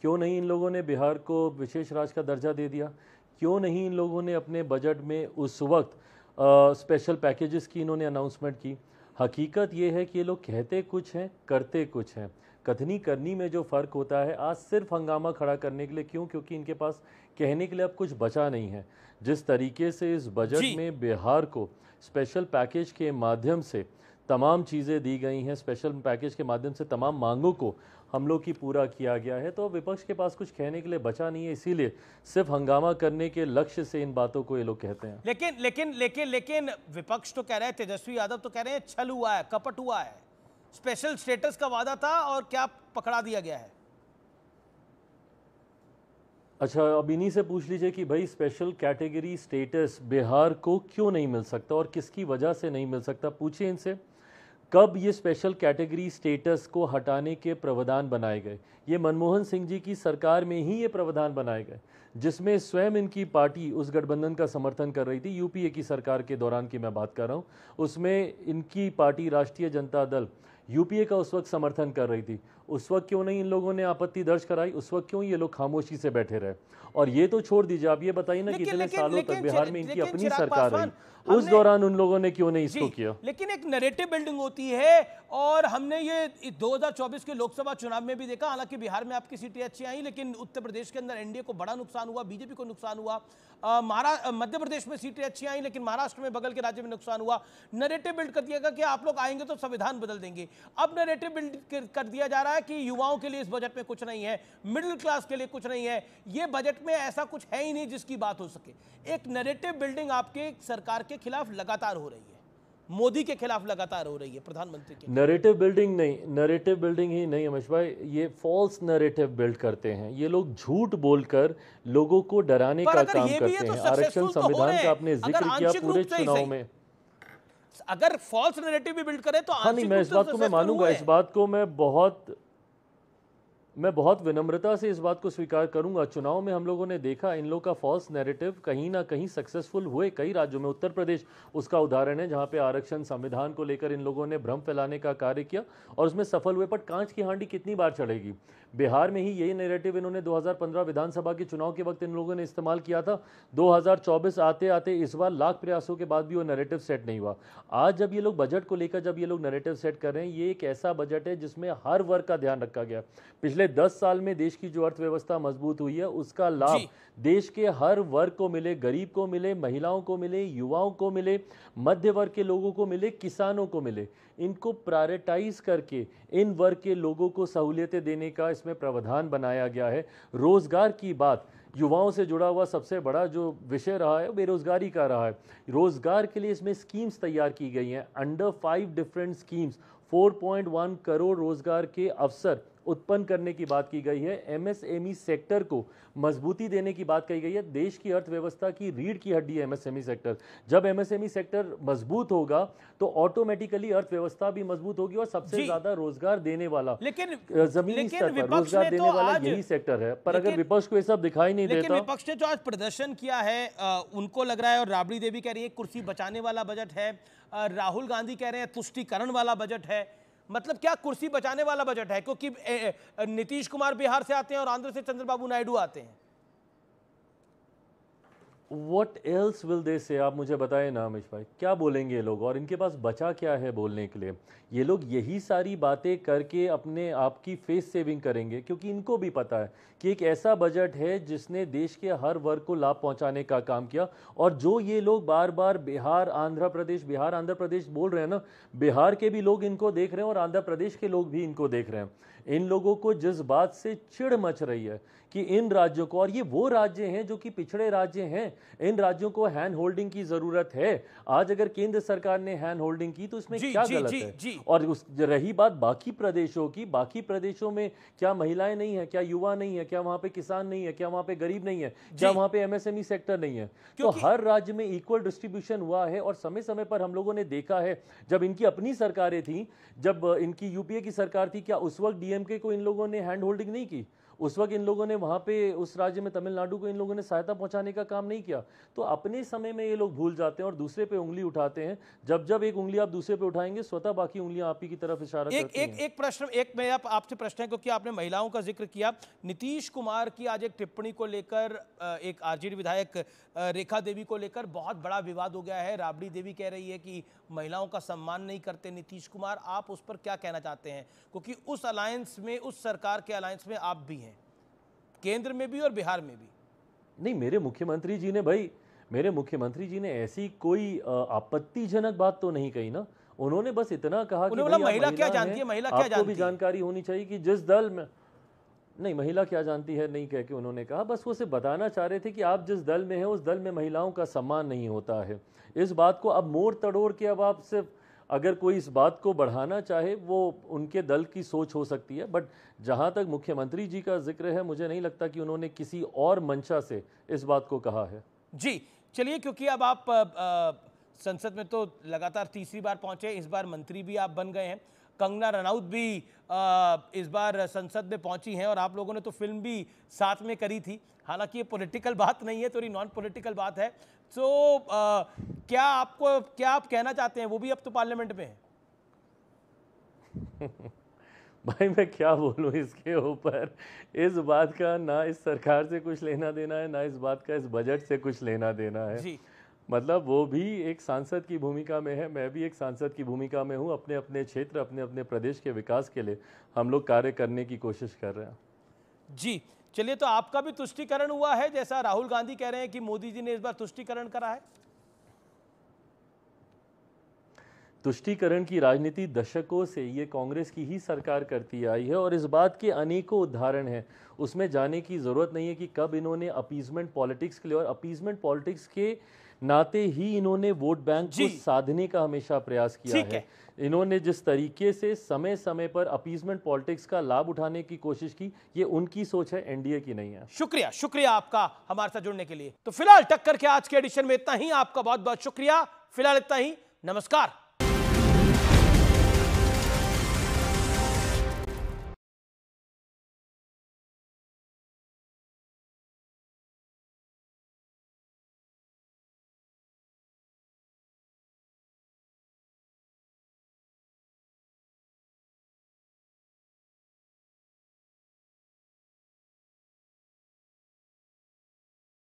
क्यों नहीं इन लोगों ने बिहार को विशेष राज्य का दर्जा दे दिया? क्यों नहीं इन लोगों ने अपने बजट में उस वक्त स्पेशल पैकेजेस की इन्होंने अनाउंसमेंट की? हकीकत ये है कि ये लोग कहते कुछ हैं, करते कुछ हैं। कथनी करनी में जो फ़र्क होता है, आज सिर्फ हंगामा खड़ा करने के लिए, क्यों? क्योंकि इनके पास कहने के लिए अब कुछ बचा नहीं है। जिस तरीके से इस बजट में बिहार को स्पेशल पैकेज के माध्यम से तमाम चीज़ें दी गई हैं, स्पेशल पैकेज के माध्यम से तमाम मांगों को हम लोग की पूरा किया गया है, तो विपक्ष के पास कुछ कहने के लिए बचा नहीं है, इसीलिए सिर्फ हंगामा करने के लक्ष्य से इन बातों को ये लोग कहते हैं।
लेकिन विपक्ष तो कह रहे हैं, तेजस्वी यादव तो कह रहे हैं छल हुआ है, कपट हुआ है, स्पेशल स्टेटस का वादा था और क्या पकड़ा दिया गया है?
अच्छा, अब इन्हीं से पूछ लीजिए कि भाई स्पेशल कैटेगरी स्टेटस बिहार को क्यों नहीं मिल सकता और किसकी वजह से नहीं मिल सकता। पूछिए इनसे कब ये स्पेशल कैटेगरी स्टेटस को हटाने के प्रावधान बनाए गए। ये मनमोहन सिंह जी की सरकार में ही ये प्रावधान बनाए गए, जिसमें स्वयं इनकी पार्टी उस गठबंधन का समर्थन कर रही थी। यूपीए की सरकार के दौरान की मैं बात कर रहा हूँ, उसमें इनकी पार्टी राष्ट्रीय जनता दल यूपीए का उस वक्त समर्थन कर रही थी। उस वक्त क्यों नहीं इन लोगों ने आपत्ति दर्ज कराई? उस वक्त क्यों ये लोग खामोशी से बैठे रहे? और ये तो छोड़ दीजिए, आप ये बताइए ना कि इतने सालों तक बिहार में इनकी अपनी सरकार रही, उस दौरान उन लोगों ने क्यों नहीं इसको किया?
लेकिन एक नैरेटिव बिल्डिंग होती है और हमने ये 2024 के लोकसभा चुनाव में भी देखा। हालांकि बिहार में आपकी सीटें अच्छी आई, लेकिन उत्तर प्रदेश के अंदर एनडीए को बड़ा नुकसान हुआ, बीजेपी को नुकसान हुआ। मध्य प्रदेश में सीटें अच्छी आई, लेकिन महाराष्ट्र में, बगल के राज्य में नुकसान हुआ। नैरेटिव बिल्ड कर दिया गया कि आप लोग आएंगे तो संविधान बदल देंगे। अब नैरेटिव बिल्ड कर दिया जा रहा है कि युवाओं के लिए इस बजट में कुछ नहीं है, मिडिल क्लास के लिए कुछ नहीं है, ये बजट में ऐसा कुछ है ही नहीं जिसकी बात हो सके। एक नैरेटिव बिल्डिंग आपके सरकार के खिलाफ लगातार हो रही है, मोदी के खिलाफ लगातार हो रही है, प्रधानमंत्री के।
नैरेटिव बिल्डिंग नहीं, नैरेटिव बिल्डिंग ही नहीं अमिश भाई, ये फॉल्स नैरेटिव बिल्ड करते हैं। ये लोग झूठ बोलकर लोगों को डराने का काम करते हैं। आरक्षण संविधान का आपने जिक्र किया पूरे चुनाव में।
अगर फॉल्स नैरेटिव भी बिल्ड करे तो
हाँ नहीं, मैं इस बात को मैं मानूंगा, इस बात को मैं बहुत विनम्रता से इस बात को स्वीकार करूंगा। चुनाव में हम लोगों ने देखा इन लोगों का फॉल्स नैरेटिव कहीं ना कहीं सक्सेसफुल हुए कई राज्यों में। उत्तर प्रदेश उसका उदाहरण है, जहां पे आरक्षण संविधान को लेकर इन लोगों ने भ्रम फैलाने का कार्य किया और उसमें सफल हुए। पर कांच की हांडी कितनी बार चढ़ेगी? बिहार में ही यही नैरेटिव इन्होंने 2015 विधानसभा के चुनाव के वक्त इन लोगों ने इस्तेमाल किया था। 2024 आते आते इस बार लाख प्रयासों के बाद भी वो नैरेटिव सेट नहीं हुआ। आज जब ये लोग बजट को लेकर जब ये लोग नैरेटिव सेट कर रहे हैं, ये एक ऐसा बजट है जिसमें हर वर्ग का ध्यान रखा गया। पिछले 10 साल में देश की जो अर्थव्यवस्था मजबूत हुई है, उसका लाभ देश के हर वर्ग को मिले, गरीब को मिले, महिलाओं को मिले, युवाओं को मिले, मध्य वर्ग के लोगों को मिले, किसानों को मिले। इनको प्रायोरिटाइज करके इन वर्ग के लोगों को सहूलियतें देने का इसमें प्रावधान बनाया गया है। रोजगार की बात, युवाओं से जुड़ा हुआ सबसे बड़ा जो विषय रहा है बेरोजगारी का रहा है। रोजगार के लिए इसमें स्कीम्स तैयार की गई हैं, अंडर 5 डिफरेंट स्कीम्स, 4.1 करोड़ रोजगार के अवसर उत्पन्न करने की बात की गई है। एमएसएमई सेक्टर को मजबूती देने की बात कही गई है। देश की अर्थव्यवस्था की रीढ़ की हड्डी है एमएसएमई सेक्टर। जब एमएसएमई सेक्टर मजबूत होगा तो ऑटोमेटिकली अर्थव्यवस्था भी मजबूत होगी और सबसे ज्यादा रोजगार देने वाला,
लेकिन
जमीनी स्तर पर रोजगार देने वाला यही सेक्टर है। पर अगर विपक्ष को ये सब दिखाई नहीं देता,
लेकिन विपक्ष ने जो आज प्रदर्शन किया है उनको लग रहा है, और राबड़ी देवी कह रही है कुर्सी बचाने वाला बजट है, राहुल गांधी कह रहे हैं तुष्टीकरण वाला बजट है। मतलब क्या कुर्सी बचाने वाला बजट है? क्योंकि नीतीश कुमार बिहार से आते हैं और आंध्र से चंद्रबाबू नायडू आते हैं।
What else will they say? आप मुझे बताएं ना अमिश भाई, क्या बोलेंगे ये लोग और इनके पास बचा क्या है बोलने के लिए? ये लोग यही सारी बातें करके अपने आप की फेस सेविंग करेंगे, क्योंकि इनको भी पता है कि एक ऐसा बजट है जिसने देश के हर वर्ग को लाभ पहुंचाने का काम किया। और जो ये लोग बार बार बिहार आंध्र प्रदेश बोल रहे हैं ना, बिहार के भी लोग इनको देख रहे हैं और आंध्र प्रदेश के लोग भी इनको देख रहे हैं। इन लोगों को जिस बात से चिढ़ मच रही है कि इन राज्यों को, और ये वो राज्य हैं जो कि पिछड़े राज्य हैं, इन राज्यों को हैंड होल्डिंग की जरूरत है। आज अगर केंद्र सरकार ने हैंड होल्डिंग की तो इसमें क्या गलत है? और रही बात बाकी प्रदेशों की, बाकी प्रदेशों में क्या महिलाएं नहीं है, क्या युवा नहीं है, क्या वहां पे किसान नहीं है, क्या वहां पे गरीब नहीं है, क्या वहां पे एमएसएमई सेक्टर नहीं है? तो हर राज्य में इक्वल डिस्ट्रीब्यूशन हुआ है। और समय समय पर हम लोगों ने देखा है, जब इनकी अपनी सरकारें थी, जब इनकी यूपीए की सरकार थी, क्या उस वक्त डीएमके को इन लोगों ने हैंड होल्डिंग नहीं की? उस वक्त इन लोगों ने वहां पे उस राज्य में तमिलनाडु को इन लोगों ने सहायता पहुंचाने का काम नहीं किया? तो अपने समय में ये लोग भूल जाते हैं और दूसरे पे उंगली उठाते हैं। जब जब एक उंगली आप दूसरे पे उठाएंगे, स्वतः बाकी उंगलियां आप ही की तरफ इशारा करती हैं।
एक प्रश्न, एक मैं आपसे प्रश्न है, क्योंकि आपने महिलाओं का जिक्र किया। नीतीश कुमार की आज एक टिप्पणी को लेकर, एक आरजेडी विधायक रेखा देवी को लेकर बहुत बड़ा विवाद हो गया है। राबड़ी देवी कह रही है कि महिलाओं का सम्मान नहीं करते नीतीश कुमार। आप उस पर क्या कहना चाहते हैं? क्योंकि उस अलायंस में, उस सरकार के अलायंस में आप भी हैं, केंद्र में भी और बिहार में भी।
नहीं, मेरे मुख्यमंत्री जी ने ऐसी कोई आपत्तिजनक बात तो नहीं कही ना। उन्होंने बस इतना कहा कि
महिला क्या जानती है, महिला क्या जानती है,
आपको भी जानकारी होनी चाहिए कि जिस दल में, नहीं महिला क्या जानती है नहीं कह के उन्होंने कहा, बस वो सिर्फ बताना चाह रहे थे कि आप जिस दल में हैं उस दल में महिलाओं का सम्मान नहीं होता है। इस बात को अब मोड़ तड़ोड़ के अब आप सिर्फ अगर कोई इस बात को बढ़ाना चाहे वो उनके दल की सोच हो सकती है, बट जहां तक मुख्यमंत्री जी का जिक्र है मुझे नहीं लगता कि उन्होंने किसी और मंशा से इस बात को कहा है।
जी चलिए, क्योंकि अब आप संसद में तो लगातार तीसरी बार पहुंचे, इस बार मंत्री भी आप बन गए हैं, कंगना रनौत भी इस बार संसद में पहुंची हैं और आप लोगों ने तो फिल्म भी साथ में करी थी। हालांकि ये पॉलिटिकल बात नहीं है, थोड़ी नॉन पॉलिटिकल बात है। तो क्या आप कहना चाहते हैं, वो भी अब तो पार्लियामेंट में है?
भाई मैं क्या बोलूं इसके ऊपर, इस बात का ना इस सरकार से कुछ लेना देना है, ना इस बात का इस बजट से कुछ लेना देना है
जी।
मतलब वो भी एक सांसद की भूमिका में है, मैं भी एक सांसद की भूमिका में हूँ। अपने अपने क्षेत्र, अपने अपने प्रदेश के विकास के लिए हम लोग कार्य करने की कोशिश कर रहे हैं।
जी चलिए, तो आपका भी तुष्टीकरण हुआ है, जैसा राहुल गांधी कह रहे हैं कि मोदी जी ने इस बार तुष्टीकरण करा है?
तुष्टीकरण की राजनीति दशकों से ये कांग्रेस की ही सरकार करती आई है और इस बात के अनेकों उदाहरण हैं। उसमें जाने की ज़रूरत नहीं है कि कब इन्होंने अपीजमेंट पॉलिटिक्स के लिए, और अपीजमेंट पॉलिटिक्स के नाते ही इन्होंने वोट बैंक को साधने का हमेशा प्रयास किया है। इन्होंने जिस तरीके से समय समय पर अपीजमेंट पॉलिटिक्स का लाभ उठाने की कोशिश की, ये उनकी सोच है, एनडीए की नहीं है।
शुक्रिया आपका हमारे साथ जुड़ने के लिए। तो फिलहाल टक्कर के आज के एडिशन में इतना ही। आपका बहुत बहुत शुक्रिया। फिलहाल इतना ही। नमस्कार।